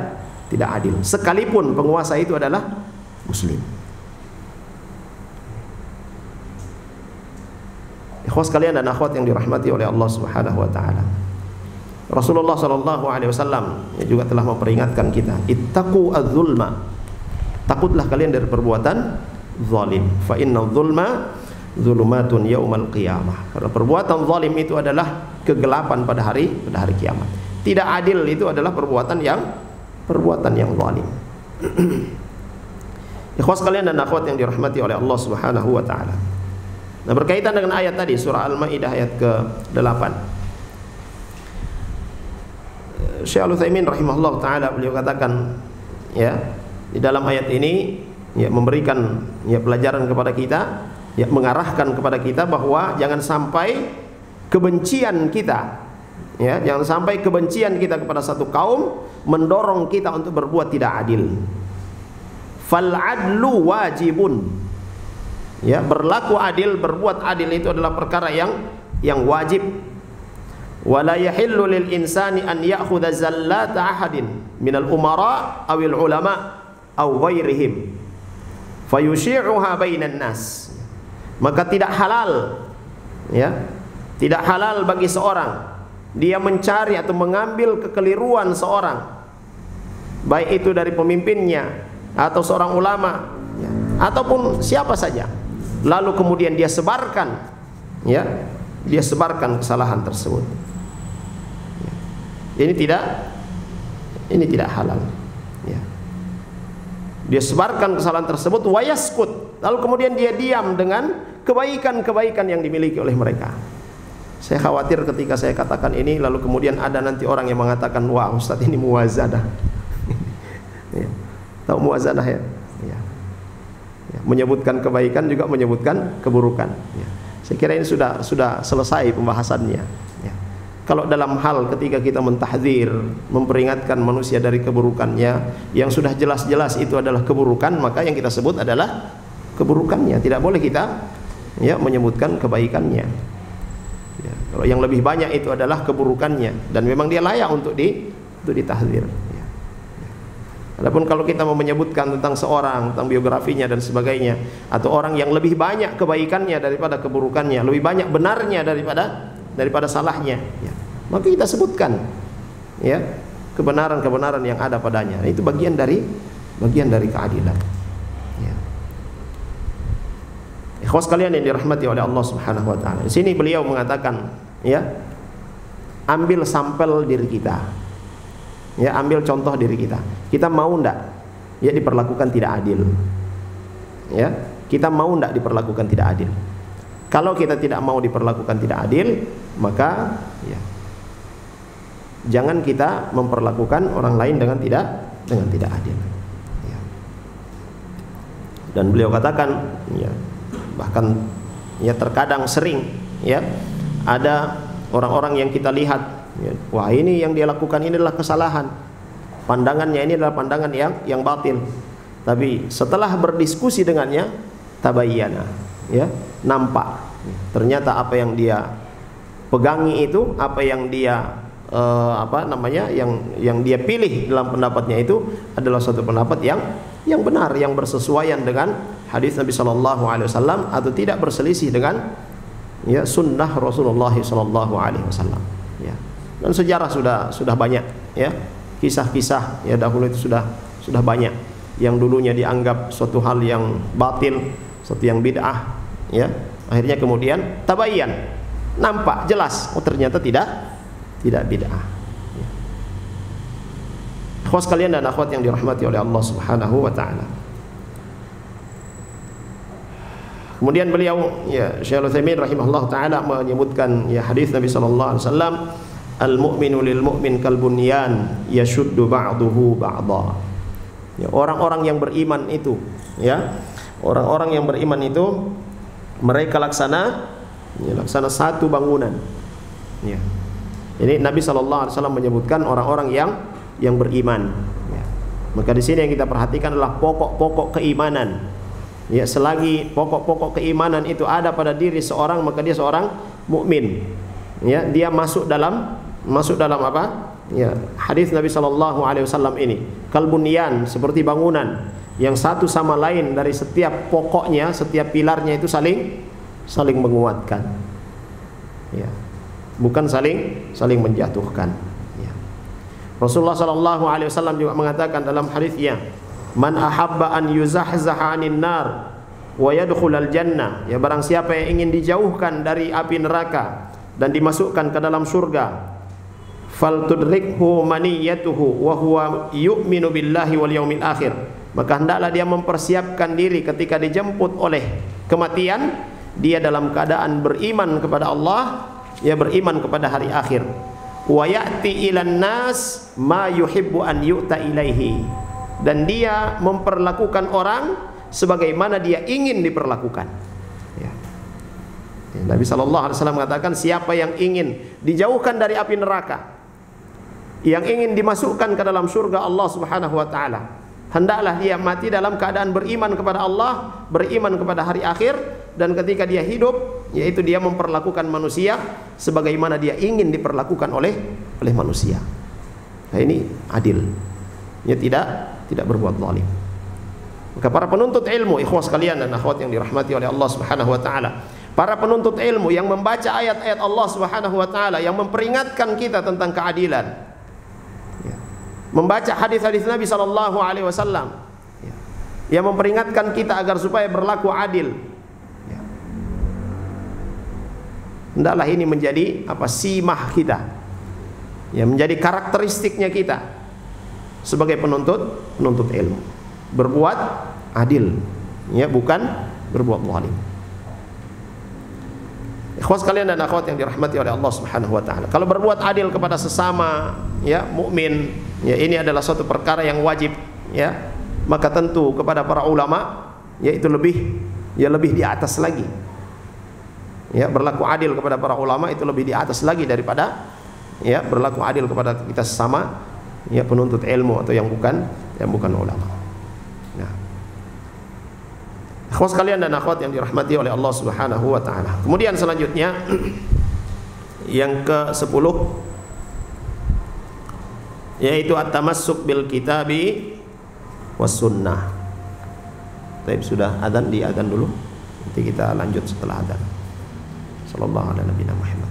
adil, sekalipun penguasa itu adalah muslim. Ikhwas kalian dan akhwat yang dirahmati oleh Allah Subhanahu wa taala, Rasulullah sallallahu alaihi wasallam juga telah memperingatkan kita, ittaqu adz-zulma, takutlah kalian dari perbuatan zalim, fa inna adz-zulma dzulumatun yaumal qiyamah, karena perbuatan zalim itu adalah kegelapan pada hari kiamat. Tidak adil itu adalah perbuatan yang zalim. Ikhwas kalian dan akhwat yang dirahmati oleh Allah Subhanahu wa taala. Nah, berkaitan dengan ayat tadi, surah Al-Maidah ayat ke-8. Syekh Al-Utsaimin rahimahullah taala, beliau katakan, ya, di dalam ayat ini, ya, memberikan, ya, pelajaran kepada kita, ya, mengarahkan kepada kita bahwa jangan sampai kebencian kita, ya, jangan sampai kebencian kita kepada satu kaum mendorong kita untuk berbuat tidak adil. Fal adlu wajibun, ya, berlaku adil, berbuat adil itu adalah perkara yang wajib. Wala yahillu lil insani an ya'khudha zallata ahadin minal umara awil ulama aw ghairihim fayushi'uha bainan nas. Maka tidak halal, ya, tidak halal bagi seorang dia mencari atau mengambil kekeliruan seorang, baik itu dari pemimpinnya atau seorang ulama, ya, ataupun siapa saja, lalu kemudian dia sebarkan, ya, dia sebarkan kesalahan tersebut. Ini tidak halal. Ya. Dia sebarkan kesalahan tersebut, wayaskut, lalu kemudian dia diam dengan kebaikan-kebaikan yang dimiliki oleh mereka. Saya khawatir ketika saya katakan ini, lalu kemudian ada nanti orang yang mengatakan, wah Ustadz ini muwazanah. Ya. Tahu muwazanah ya? Ya. Ya. Menyebutkan kebaikan juga menyebutkan keburukan. Ya. Saya kira ini sudah selesai pembahasannya. Ya. Kalau dalam hal ketika kita mentahdzir, memperingatkan manusia dari keburukannya, yang sudah jelas-jelas itu adalah keburukan, maka yang kita sebut adalah keburukannya. Tidak boleh kita ya menyebutkan kebaikannya. Ya. Kalau yang lebih banyak itu adalah keburukannya, dan memang dia layak untuk ditahdzir. Ya. Ya. Adapun kalau kita mau menyebutkan tentang seorang, tentang biografinya dan sebagainya, atau orang yang lebih banyak kebaikannya daripada keburukannya, lebih banyak benarnya daripada salahnya, ya, maka kita sebutkan ya kebenaran-kebenaran yang ada padanya. Itu bagian dari keadilan. Ya. Ikhwas kalian yang dirahmati oleh Allah Subhanahu wa taala. Di sini beliau mengatakan, ya, ambil sampel diri kita. Ya, ambil contoh diri kita. Kita mau ndak ya diperlakukan tidak adil? Ya, kita mau ndak diperlakukan tidak adil? Kalau kita tidak mau diperlakukan tidak adil, maka ya, jangan kita memperlakukan orang lain dengan tidak adil. Ya. Dan beliau katakan, ya, bahkan ya terkadang sering ya ada orang-orang yang kita lihat, ya, wah ini yang dia lakukan ini adalah kesalahan, pandangannya ini adalah pandangan yang batil. Tapi setelah berdiskusi dengannya, tabayyana, ya, nampak ternyata apa yang dia pegangi itu, apa yang dia yang dia pilih dalam pendapatnya itu adalah suatu pendapat yang benar, yang bersesuaian dengan hadis Nabi Shallallahu Alaihi Wasallam, atau tidak berselisih dengan ya sunnah Rasulullah Shallallahu Alaihi Wasallam. Ya. Dan sejarah sudah banyak ya kisah-kisah ya dahulu itu sudah banyak yang dulunya dianggap suatu hal yang batil, suatu yang bid'ah, ya akhirnya kemudian tabayyan, nampak jelas, oh ternyata tidak bid'ah. Ya. Akhwat sekalian dan akhwat yang dirahmati oleh Allah Subhanahu wa taala. Kemudian beliau ya Syaikhul Utsaimin rahimahullah taala menyebutkan ya hadis Nabi sallallahu alaihi wasallam, al-mu'minu lil mu'min kal bunyan yashuddu ba'duhu ba'dha. Ya, orang-orang yang beriman itu, ya, orang-orang yang beriman itu mereka laksana satu bangunan. Ya. Jadi Nabi sallallahu alaihi wasallam menyebutkan orang-orang yang beriman. Ya. Maka di sini yang kita perhatikan adalah pokok-pokok keimanan. Ya, selagi pokok-pokok keimanan itu ada pada diri seorang, maka dia seorang mukmin. Ya, dia masuk dalam apa? Ya, hadis Nabi sallallahu alaihi wasallam ini, kalbunyan, seperti bangunan yang satu sama lain dari setiap pokoknya, setiap pilarnya itu saling menguatkan. Ya. Bukan saling menjatuhkan. Ya. Rasulullah sallallahu alaihi wasallam juga mengatakan dalam hadisnya, man ahabba an yuzahzaha 'anil nar wa yadkhulal jannah, ya barang siapa yang ingin dijauhkan dari api neraka dan dimasukkan ke dalam surga, faltudrikhu maniyatuhu wa huwa yu'minu billahi wal yaumil akhir, maka hendaklah dia mempersiapkan diri ketika dijemput oleh kematian, dia dalam keadaan beriman kepada Allah, ya beriman kepada hari akhir. Wa ya'ti ilan nas ma yuhibbu an yu'ta ilaihi, dan dia memperlakukan orang sebagaimana dia ingin diperlakukan. Ya. Nabi SAW mengatakan, siapa yang ingin dijauhkan dari api neraka, yang ingin dimasukkan ke dalam surga Allah Subhanahu wa taala, hendaklah dia mati dalam keadaan beriman kepada Allah, beriman kepada hari akhir, dan ketika dia hidup, yaitu dia memperlakukan manusia sebagaimana dia ingin diperlakukan oleh manusia. Nah, ini adil. Ya, tidak berbuat zalim. Maka para penuntut ilmu, ikhwas sekalian dan akhwat yang dirahmati oleh Allah Subhanahu wa taala, para penuntut ilmu yang membaca ayat-ayat Allah Subhanahu wa taala yang memperingatkan kita tentang keadilan, ya, membaca hadis-hadis Nabi sallallahu alaihi wasallam, ya, yang memperingatkan kita agar supaya berlaku adil, ya. hendaklah ini menjadi simah kita, ya, menjadi karakteristiknya kita sebagai penuntut ilmu. Berbuat adil, ya, bukan berbuat zalim. Ikhwas sekalian dan akhwat yang dirahmati oleh Allah Subhanahu wa taala. Kalau berbuat adil kepada sesama, ya, mukmin, ya, ini adalah suatu perkara yang wajib, ya. Maka tentu kepada para ulama, yaitu lebih di atas lagi. Ya, berlaku adil kepada para ulama itu lebih di atas lagi daripada, ya, berlaku adil kepada kita sesama, ya, penuntut ilmu atau yang bukan ulama. Nah, akhwat sekalian dan akhwat yang dirahmati oleh Allah Subhanahu wa taala. Kemudian selanjutnya yang ke-10 yaitu at-tamassuk bil kitabi was sunnah. Tapi sudah adzan, di adzan dulu. Nanti kita lanjut setelah adzan. Sallallahu alaihi nabiyina Muhammad.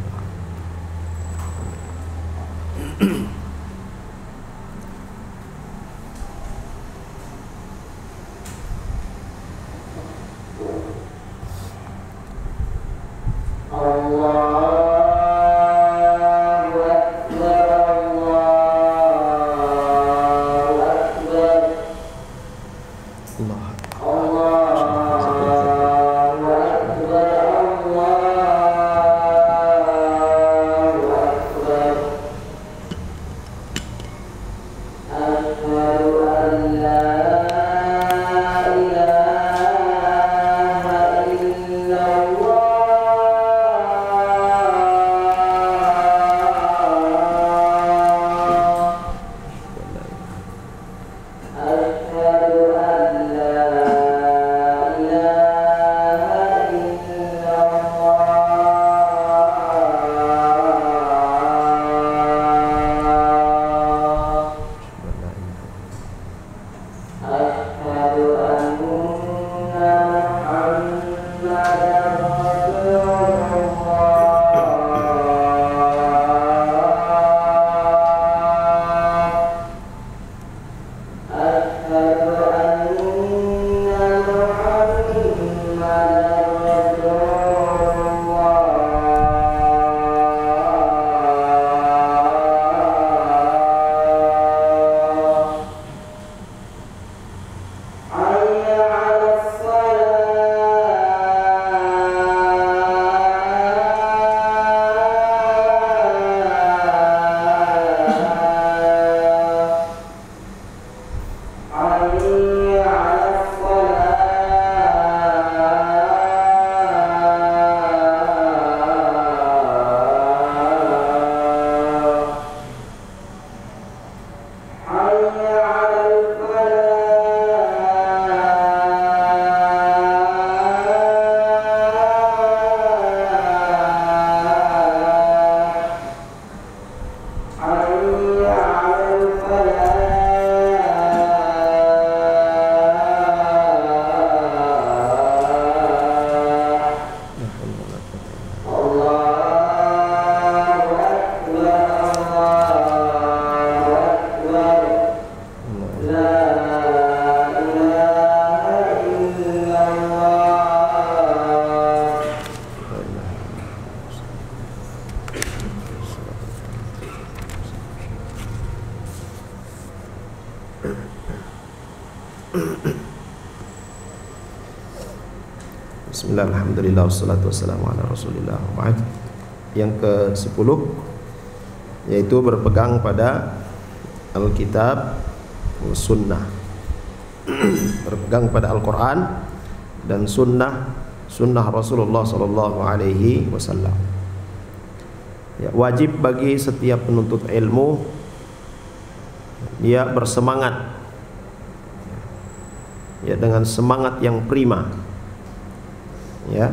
Bismillah, alhamdulillah, wassalatu wassalamu ala rasulillah. Yang ke-10 yaitu berpegang pada Alkitab Sunnah, berpegang pada Al-Quran dan Sunnah Rasulullah Sallallahu Alaihi Wasallam. Ya, wajib bagi setiap penuntut ilmu dia bersemangat, ya, dengan semangat yang prima, ya,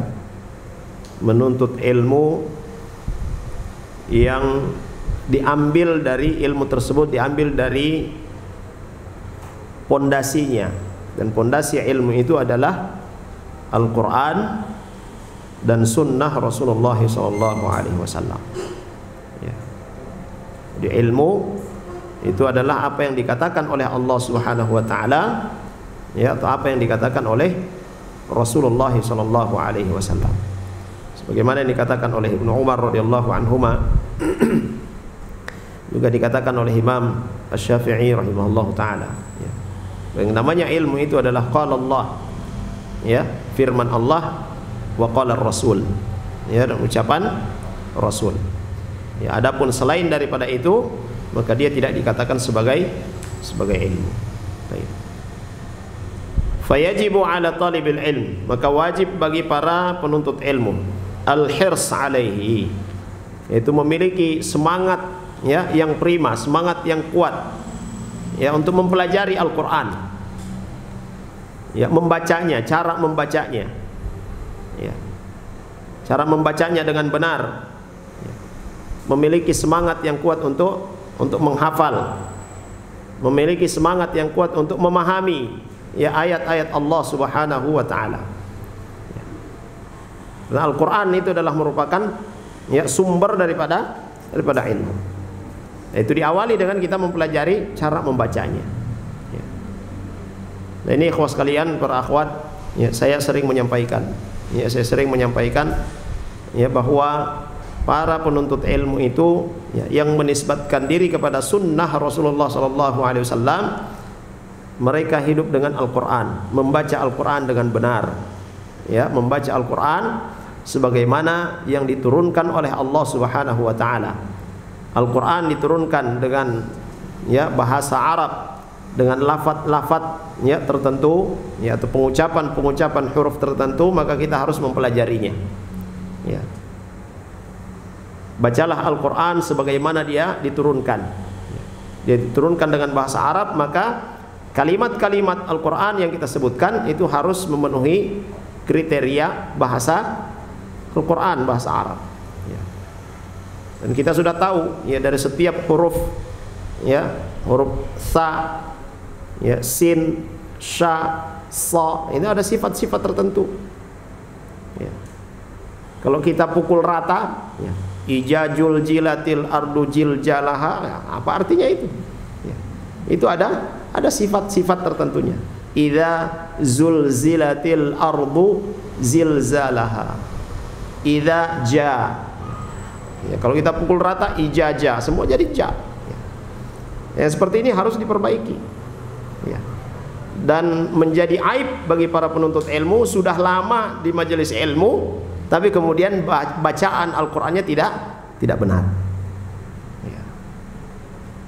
menuntut ilmu yang diambil dari ilmu tersebut, diambil dari pondasinya, dan pondasi ilmu itu adalah Al-Quran dan Sunnah Rasulullah SAW. Ya. Jadi ilmu itu adalah apa yang dikatakan oleh Allah Subhanahu Wa Taala, ya, atau apa yang dikatakan oleh Rasulullah SAW. Sebagaimana yang dikatakan oleh Ibnu Umar radhiyallahu anhuma, juga dikatakan oleh Imam Asy-Syafi'i rahimahullahu taala, ya. Yang namanya ilmu itu adalah qala Allah, ya, firman Allah, wa qala Rasul, ya, dan ucapan Rasul. Ya, adapun selain daripada itu, maka dia tidak dikatakan sebagai ilmu. Baik. Fayajibu ala talibil ilm, maka wajib bagi para penuntut ilmu al-hirs alaihi, yaitu memiliki semangat, ya, yang prima, semangat yang kuat, ya, untuk mempelajari Al-Qur'an, ya, membacanya, cara membacanya, ya, cara membacanya dengan benar, ya, memiliki semangat yang kuat untuk menghafal, memiliki semangat yang kuat untuk memahami, ya, ayat-ayat Allah Subhanahu wa taala. Nah, Al-Qur'an itu adalah merupakan, ya, sumber daripada ilmu. Itu diawali dengan kita mempelajari cara membacanya. Ya. Nah, ini ikhwas sekalian, para akhwat, ya, saya sering menyampaikan, ya, bahwa para penuntut ilmu itu, ya, yang menisbatkan diri kepada sunnah Rasulullah SAW, mereka hidup dengan Al-Quran, membaca Al-Quran dengan benar, ya, membaca Al-Quran sebagaimana yang diturunkan oleh Allah Subhanahu wa taala. Al-Quran diturunkan dengan, ya, bahasa Arab, dengan lafaz-lafaz, ya, tertentu, ya, atau pengucapan huruf tertentu, maka kita harus mempelajarinya, ya. Bacalah Al-Quran sebagaimana dia diturunkan. Dia diturunkan dengan bahasa Arab, maka kalimat-kalimat Al-Quran yang kita sebutkan itu harus memenuhi kriteria bahasa Al-Quran, bahasa Arab, ya. Dan kita sudah tahu, ya, dari setiap huruf, ya, huruf sa, ya, sin, sha, sa, ini ada sifat-sifat tertentu, ya. Kalau kita pukul rata, ya, ijajul jilatil ardu jiljalaha, ya, apa artinya itu? Ya. Itu ada sifat-sifat tertentunya. Idza zulzilatil ardu zilzalaha, idza ja, ya, kalau kita pukul rata ijaja, semua jadi ja, ya. Yang seperti ini harus diperbaiki, ya. Dan menjadi aib bagi para penuntut ilmu, sudah lama di majelis ilmu tapi kemudian bacaan Al-Qur'annya tidak benar, ya.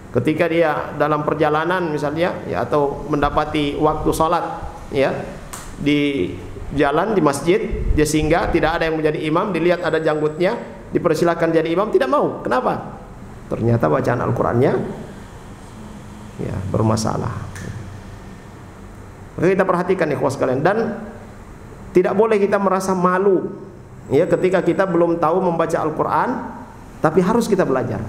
Ketika dia dalam perjalanan misalnya, ya, atau mendapati waktu salat, ya, di jalan, di masjid, dia singgah, tidak ada yang menjadi imam, dilihat ada janggutnya, dipersilahkan jadi imam, tidak mau. Kenapa? Ternyata bacaan Al-Qur'annya, ya, bermasalah. Maka kita perhatikan, ikhwas sekalian, dan tidak boleh kita merasa malu, ya, ketika kita belum tahu membaca Al-Qur'an, tapi harus kita belajar.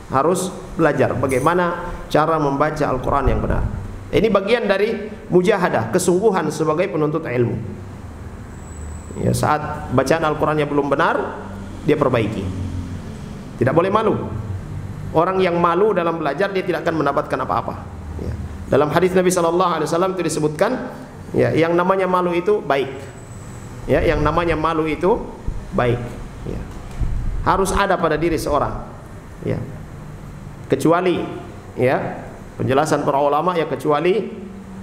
Harus belajar bagaimana cara membaca Al-Qur'an yang benar. Ini bagian dari mujahadah, kesungguhan sebagai penuntut ilmu. Ya, saat bacaan Al-Qur'annya belum benar, dia perbaiki. Tidak boleh malu. Orang yang malu dalam belajar, dia tidak akan mendapatkan apa-apa. Ya. Dalam hadis Nabi SAW itu disebutkan, ya, yang namanya malu itu baik. Ya, yang namanya malu itu baik. Ya. Harus ada pada diri seorang. Ya. Kecuali, ya, penjelasan para ulama, ya, kecuali,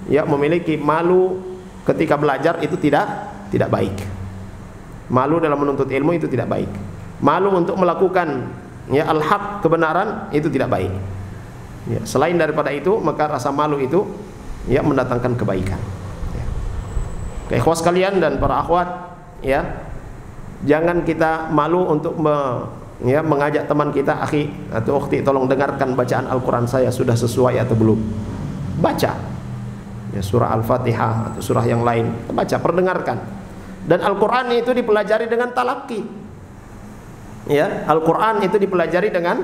ya, memiliki malu ketika belajar itu tidak baik. Malu dalam menuntut ilmu itu tidak baik. Malu untuk melakukan, ya, al-haq, kebenaran, itu tidak baik. Ya, selain daripada itu, maka rasa malu itu, ya, mendatangkan kebaikan. Ya. Oke, ikhwas sekalian dan para akhwat, ya, jangan kita malu untuk mengajak teman kita, akhi atau ukhti, tolong dengarkan bacaan Al-Quran saya, sudah sesuai atau belum. Baca, ya, surah Al-Fatihah atau surah yang lain, baca, perdengarkan. Dan Al-Quran itu dipelajari dengan talaki, ya, Al-Quran itu dipelajari dengan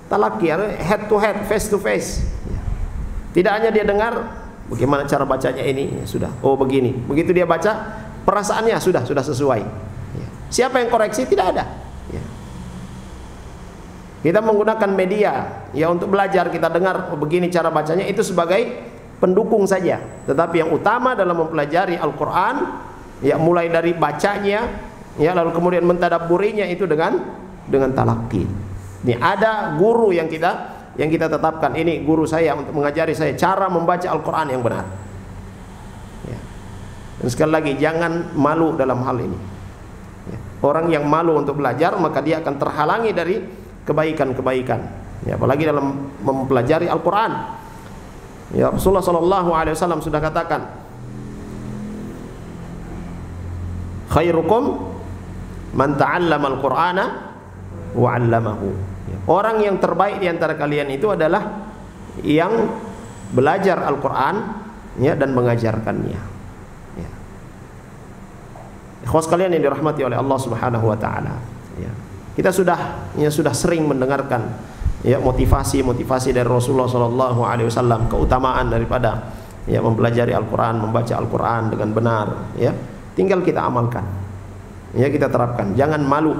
talaki, head to head, face to face, ya. Tidak hanya dia dengar bagaimana cara bacanya ini, ya, sudah, oh begini, begitu dia baca, perasaannya sudah sesuai, ya. Siapa yang koreksi? Tidak ada, ya. Kita menggunakan media, ya, untuk belajar, kita dengar, oh, begini cara bacanya, itu sebagai pendukung saja. Tetapi yang utama dalam mempelajari Al-Quran, ya, mulai dari bacanya, ya, lalu kemudian mentadabburinya itu dengan talaqi. Ini ada guru yang kita tetapkan, ini guru saya untuk mengajari saya cara membaca Al-Quran yang benar. Ya. Dan sekali lagi, jangan malu dalam hal ini. Ya. Orang yang malu untuk belajar, maka dia akan terhalangi dari kebaikan-kebaikan. Ya, apalagi dalam mempelajari Al-Quran. Ya, Rasulullah SAW sudah katakan, khairukum man ta'allama al-Qur'ana wa 'allamahu. Orang yang terbaik di antara kalian itu adalah yang belajar Al-Qur'an, ya, dan mengajarkannya. Ya. Ikhwas sekalian yang dirahmati oleh Allah Subhanahu wa taala. Ya. Kita sudah sering mendengarkan, ya, motivasi dari Rasulullah SAW, keutamaan daripada, ya, mempelajari Al-Qur'an, membaca Al-Qur'an dengan benar, ya. Tinggal kita amalkan, ya, kita terapkan. Jangan malu,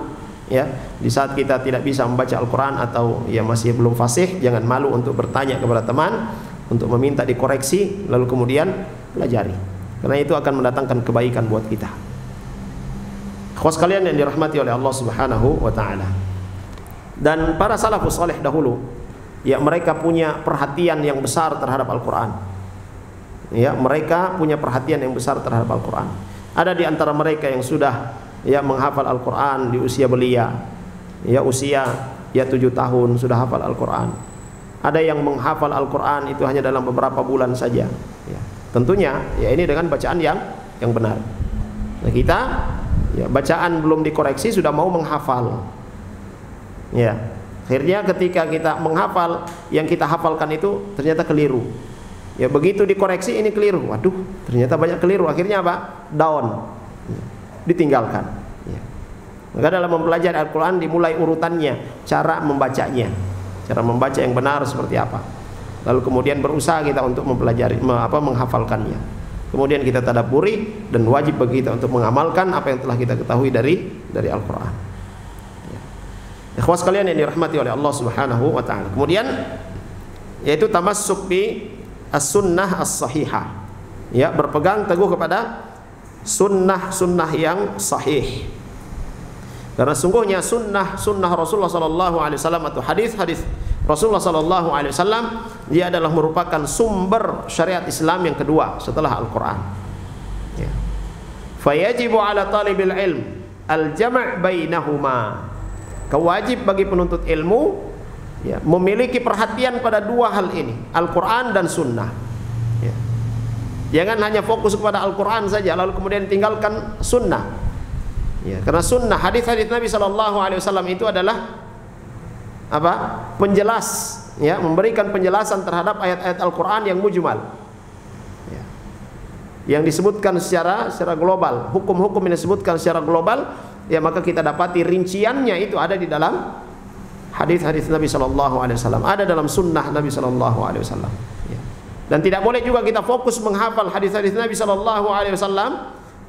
ya, di saat kita tidak bisa membaca Al-Quran atau, ya, masih belum fasih, jangan malu untuk bertanya kepada teman, untuk meminta dikoreksi, lalu kemudian pelajari, karena itu akan mendatangkan kebaikan buat kita. Ikhwas sekalian yang dirahmati oleh Allah Subhanahu wa taala. Dan para salafus saleh dahulu, ya, mereka punya perhatian yang besar terhadap Al-Quran. Ya, mereka punya perhatian yang besar terhadap Al-Quran. Ada di antara mereka yang sudah, ya, menghafal Al-Quran di usia belia, ya, usia, ya, 7 tahun sudah hafal Al-Quran. Ada yang menghafal Al-Quran itu hanya dalam beberapa bulan saja, ya. Tentunya, ya, ini dengan bacaan yang benar. Nah, kita, ya, bacaan belum dikoreksi sudah mau menghafal, ya. Akhirnya ketika kita menghafal, yang kita hafalkan itu ternyata keliru. Ya, begitu dikoreksi ini keliru, waduh, ternyata banyak keliru. Akhirnya apa? Down, ditinggalkan. Ya. Maka dalam mempelajari Al-Quran dimulai urutannya, cara membacanya, cara membaca yang benar seperti apa. Lalu kemudian berusaha kita untuk mempelajari, menghafalkannya. Kemudian kita tadabburi, dan wajib bagi kita untuk mengamalkan apa yang telah kita ketahui dari Al-Quran. Ya. Ikhwas sekalian yang dirahmati oleh Allah Subhanahu wa taala. Kemudian, yaitu tamassuk bi as-sunnah as-sahihah, ya, berpegang teguh kepada sunnah yang sahih. Karena sungguhnya sunnah Rasulullah SAW atau hadis Rasulullah SAW, dia adalah merupakan sumber syariat Islam yang kedua setelah Al-Quran. Ya. Fayajibu ala talibil ilm al-jama' bainahuma. Kewajib bagi penuntut ilmu, ya, memiliki perhatian pada dua hal ini, Al-Quran dan Sunnah. Ya. Jangan hanya fokus kepada Al-Quran saja lalu kemudian tinggalkan Sunnah. Ya, karena Sunnah, hadis-hadis Nabi SAW itu adalah apa? Penjelas, ya, memberikan penjelasan terhadap ayat-ayat Al-Quran yang mujmal, ya, yang disebutkan secara global, hukum-hukum yang disebutkan secara global, ya, maka kita dapati rinciannya itu ada di dalam hadis-hadis Nabi SAW, ada dalam sunnah Nabi SAW. Ya. Dan tidak boleh juga kita fokus menghafal hadis-hadis Nabi SAW,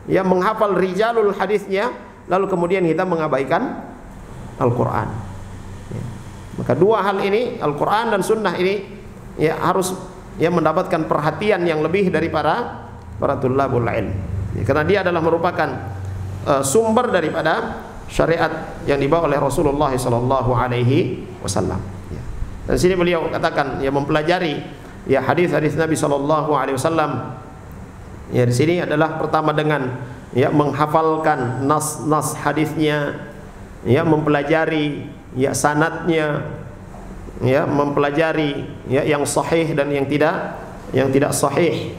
ya, menghafal rijalul hadisnya, lalu kemudian kita mengabaikan Al-Quran. Ya. Maka dua hal ini, Al-Quran dan sunnah ini, ya, harus, ya, mendapatkan perhatian yang lebih dari para thullabul ilm. Ya, karena dia adalah merupakan sumber daripada syariat yang dibawa oleh Rasulullah SAW. Ya. Dan sini beliau katakan, ya, mempelajari, ya, hadis-hadis Nabi SAW. Ya, di sini adalah pertama dengan, ya, menghafalkan nas hadisnya, ya, mempelajari, ya, sanadnya, ya, mempelajari, ya, yang sahih dan yang tidak sahih,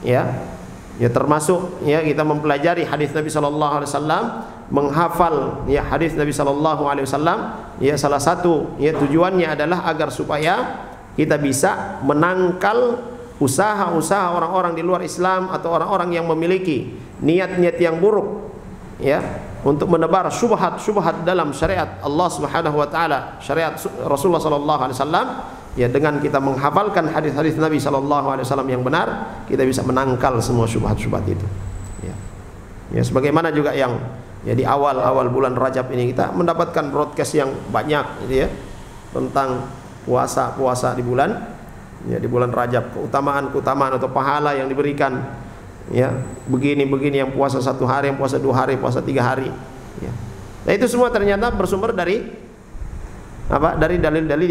ya. Ya, termasuk, ya, kita mempelajari hadis Nabi SAW, menghafal, ya, hadis Nabi SAW, ya, salah satu, ya, tujuannya adalah agar supaya kita bisa menangkal usaha-usaha orang-orang di luar Islam atau orang-orang yang memiliki niat-niat yang buruk, ya, untuk menebar syubhat-syubhat dalam syariat Allah Subhanahu wa taala, syariat Rasulullah SAW. Ya, dengan kita menghafalkan hadis-hadis Nabi SAW yang benar, kita bisa menangkal semua syubhat-syubhat itu. Ya. Ya, sebagaimana juga yang, ya, di awal bulan Rajab ini kita mendapatkan broadcast yang banyak, gitu, ya, tentang puasa di bulan, ya, di bulan Rajab, keutamaan atau pahala yang diberikan, ya, begini yang puasa 1 hari, yang puasa 2 hari, puasa 3 hari, Ya. Nah, itu semua ternyata bersumber dari apa? Dari dalil-dalil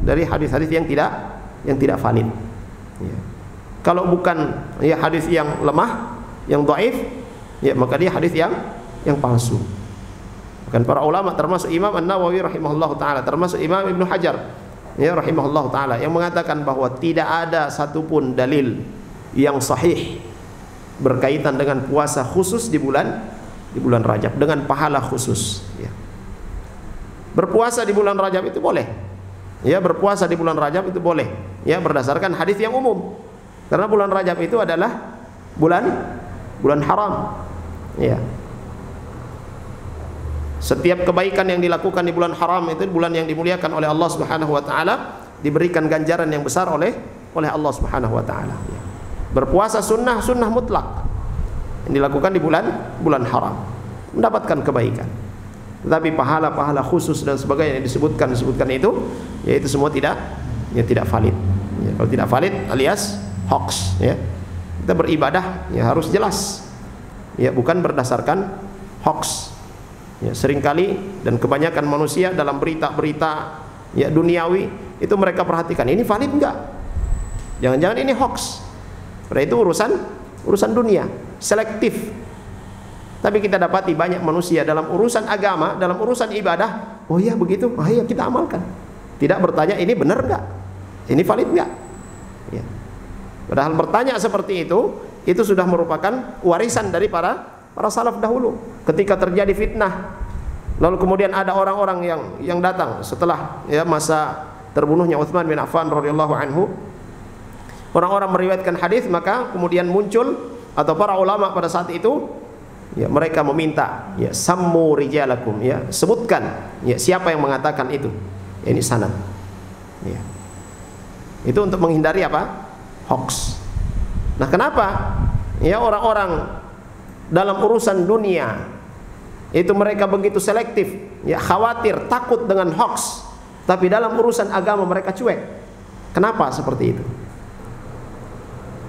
dari hadis-hadis yang tidak valid. Ya. Kalau bukan ya hadis yang lemah, yang dhaif, ya maka dia hadis yang palsu. Bahkan para ulama termasuk Imam An-Nawawi rahimahullahu taala, termasuk Imam Ibnu Hajar ya rahimahullahu taala yang mengatakan bahwa tidak ada satupun dalil yang sahih berkaitan dengan puasa khusus di bulan Rajab dengan pahala khusus ya. Berpuasa di bulan Rajab itu boleh. Ya, berpuasa di bulan Rajab itu boleh ya berdasarkan hadis yang umum. Karena bulan Rajab itu adalah bulan haram. Ya. Setiap kebaikan yang dilakukan di bulan haram itu bulan yang dimuliakan oleh Allah Subhanahu wa taala, diberikan ganjaran yang besar oleh Allah Subhanahu wa taala. Ya. Berpuasa sunnah mutlak yang dilakukan di bulan haram mendapatkan kebaikan. Tetapi pahala-pahala khusus dan sebagainya yang disebutkan itu, yaitu semua tidak valid. Ya, kalau tidak valid alias hoax. Ya. Kita beribadah ya harus jelas. Ya, bukan berdasarkan hoax. Ya, seringkali dan kebanyakan manusia dalam berita-berita ya duniawi itu mereka perhatikan ini valid enggak? Jangan-jangan ini hoax. Padahal itu urusan dunia, selektif. Tapi kita dapati banyak manusia dalam urusan agama, dalam urusan ibadah, oh iya begitu, ya kita amalkan. Tidak bertanya ini benar enggak? Ini valid enggak? Ya. Padahal bertanya seperti itu sudah merupakan warisan dari para salaf dahulu. Ketika terjadi fitnah, lalu kemudian ada orang-orang yang datang setelah ya masa terbunuhnya Utsman bin Affan radhiyallahu anhu, orang-orang meriwayatkan hadis, maka kemudian muncul atau para ulama pada saat itu ya mereka meminta ya sammu rijalakum, ya sebutkan ya siapa yang mengatakan itu. Ya, ini sanad. Ya. Itu untuk menghindari apa? Hoax. Nah, kenapa ya orang-orang dalam urusan dunia itu mereka begitu selektif, ya khawatir, takut dengan hoax, tapi dalam urusan agama mereka cuek? Kenapa seperti itu?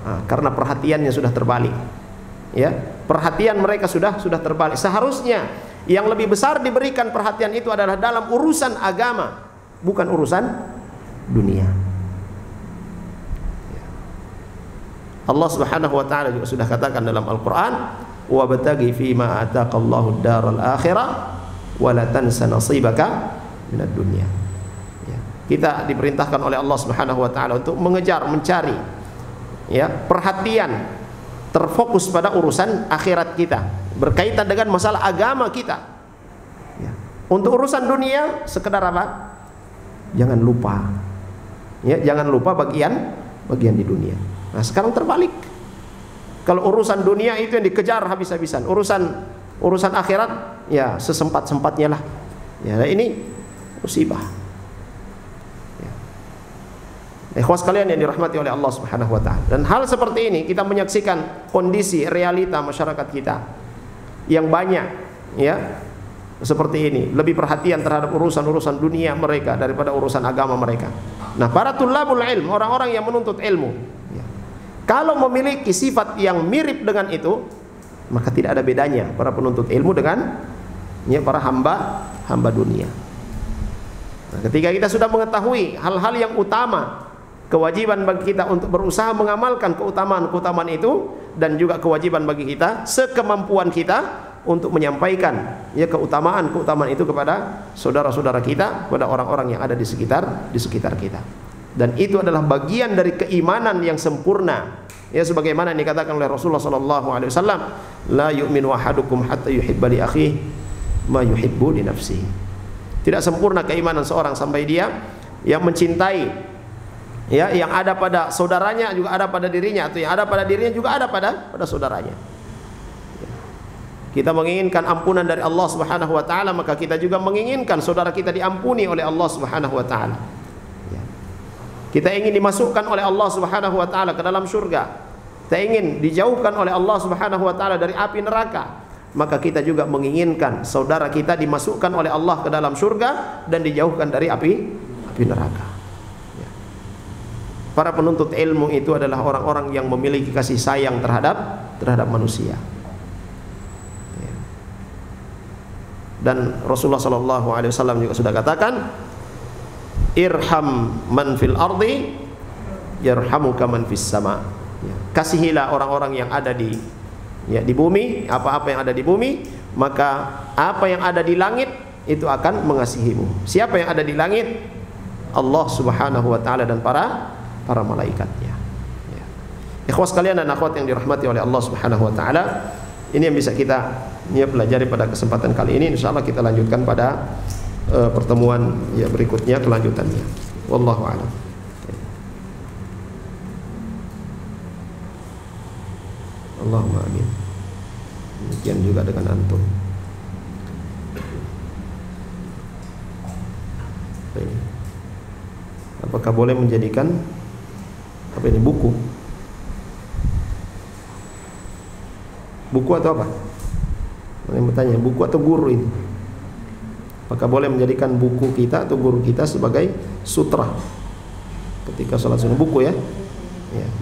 Nah, karena perhatiannya sudah terbalik. Ya, perhatian mereka sudah terbalik. Seharusnya yang lebih besar diberikan perhatian itu adalah dalam urusan agama, bukan urusan dunia. Ya. Allah Subhanahu wa taala juga sudah katakan dalam Al-Qur'an, wabtaghi fima ataqallahu ad-daral akhirah wa la tansa nasibaka minad dunya. Ya. Kita diperintahkan oleh Allah Subhanahu wa taala untuk mengejar, mencari ya perhatian, terfokus pada urusan akhirat kita, berkaitan dengan masalah agama kita. Ya. Untuk urusan dunia sekedar apa? Jangan lupa. Ya, jangan lupa bagian di dunia. Nah, sekarang terbalik. Kalau urusan dunia itu yang dikejar habis-habisan, urusan akhirat ya sesempat-sempatnya lah. Ya, ini musibah. Ya. Ikhwas kalian yang dirahmati oleh Allah Subhanahu wa taala. Dan hal seperti ini kita menyaksikan kondisi realita masyarakat kita yang banyak ya seperti ini, lebih perhatian terhadap urusan-urusan dunia mereka daripada urusan agama mereka. Nah, para tulabul ilm, orang-orang yang menuntut ilmu, ya, kalau memiliki sifat yang mirip dengan itu, maka tidak ada bedanya para penuntut ilmu dengan ya, para hamba dunia. Nah, ketika kita sudah mengetahui hal-hal yang utama, kewajiban bagi kita untuk berusaha mengamalkan keutamaan itu, dan juga kewajiban bagi kita sekemampuan kita untuk menyampaikan ya keutamaan itu kepada saudara-saudara kita, kepada orang-orang yang ada di sekitar kita. Dan itu adalah bagian dari keimanan yang sempurna. Ya, sebagaimana yang dikatakan oleh Rasulullah SAW, la yu'minu ahadukum hatta yuhibba li akhihi ma yuhibbu li nafsihi. Tidak sempurna keimanan seorang sampai dia yang mencintai ya yang ada pada saudaranya juga ada pada dirinya, atau yang ada pada dirinya juga ada pada saudaranya. Kita menginginkan ampunan dari Allah Subhanahu wa taala, maka kita juga menginginkan saudara kita diampuni oleh Allah Subhanahu wa taala. Kita ingin dimasukkan oleh Allah Subhanahu wa taala ke dalam surga. Kita ingin dijauhkan oleh Allah Subhanahu wa taala dari api neraka. Maka kita juga menginginkan saudara kita dimasukkan oleh Allah ke dalam surga dan dijauhkan dari api neraka. Para penuntut ilmu itu adalah orang-orang yang memiliki kasih sayang terhadap manusia. Dan Rasulullah SAW juga sudah katakan, irham man fil ardi yarhamuka man fis sama. Kasihilah orang-orang yang ada di bumi, apa-apa yang ada di bumi, maka apa yang ada di langit itu akan mengasihimu. Siapa yang ada di langit? Allah Subhanahu wa taala dan para malaikatnya. Ya. Ikhwas sekalian dan akhwat yang dirahmati oleh Allah Subhanahu wa taala, ini yang bisa kita pelajari pada kesempatan kali ini. Insyaallah kita lanjutkan pada pertemuan berikutnya kelanjutannya. Wallahu a'lam. Allahumma amin. Demikian juga dengan antum. Apakah boleh menjadikan buku atau apa? Yang bertanya, buku atau guru ini? Apakah boleh menjadikan buku kita atau guru kita sebagai sutra ketika sholat sunnah? Buku ya,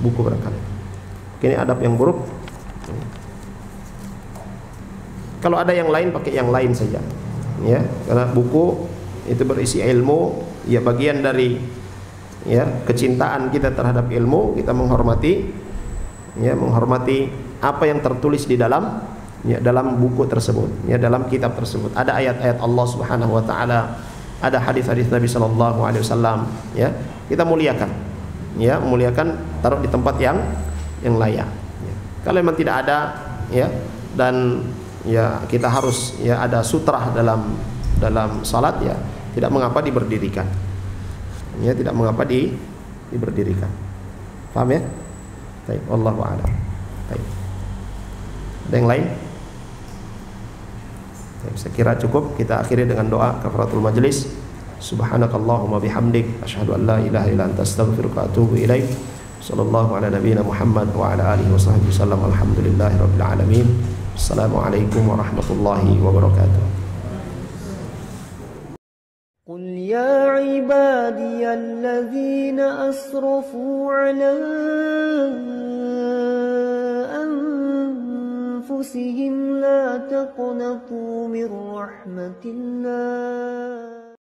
buku barangkali. Ini adab yang buruk. Kalau ada yang lain, pakai yang lain saja, ya, karena buku itu berisi ilmu, ya, bagian dari kecintaan kita terhadap ilmu. Kita menghormati apa yang tertulis di dalam dalam buku tersebut, dalam kitab tersebut. Ada ayat-ayat Allah Subhanahu wa taala, ada hadis-hadis Nabi sallallahu alaihi wasallam, kita muliakan, taruh di tempat yang layak. Kalau memang tidak ada, dan kita harus ada sutrah dalam salat, tidak mengapa diberdirikan. Tidak mengapa diberdirikan. Paham ya? Baik, wallahu a'lam. Baik. Ada yang lain? Baik, saya kira cukup. Kita akhiri dengan doa kafaratul majlis. Subhanakallahumma bihamdik, asyhadu an la ilaha illa anta, astaghfiruka wa atubu ilaik. Sallallahu ala nabiyyina Muhammad wa ala alihi washabbihi wasallam. Alhamdulillahirabbil alamin. Assalamualaikum warahmatullahi wabarakatuh. قل يا عبادي الذين أسرفوا على أنفسهم لا تقنطوا من رحمة الله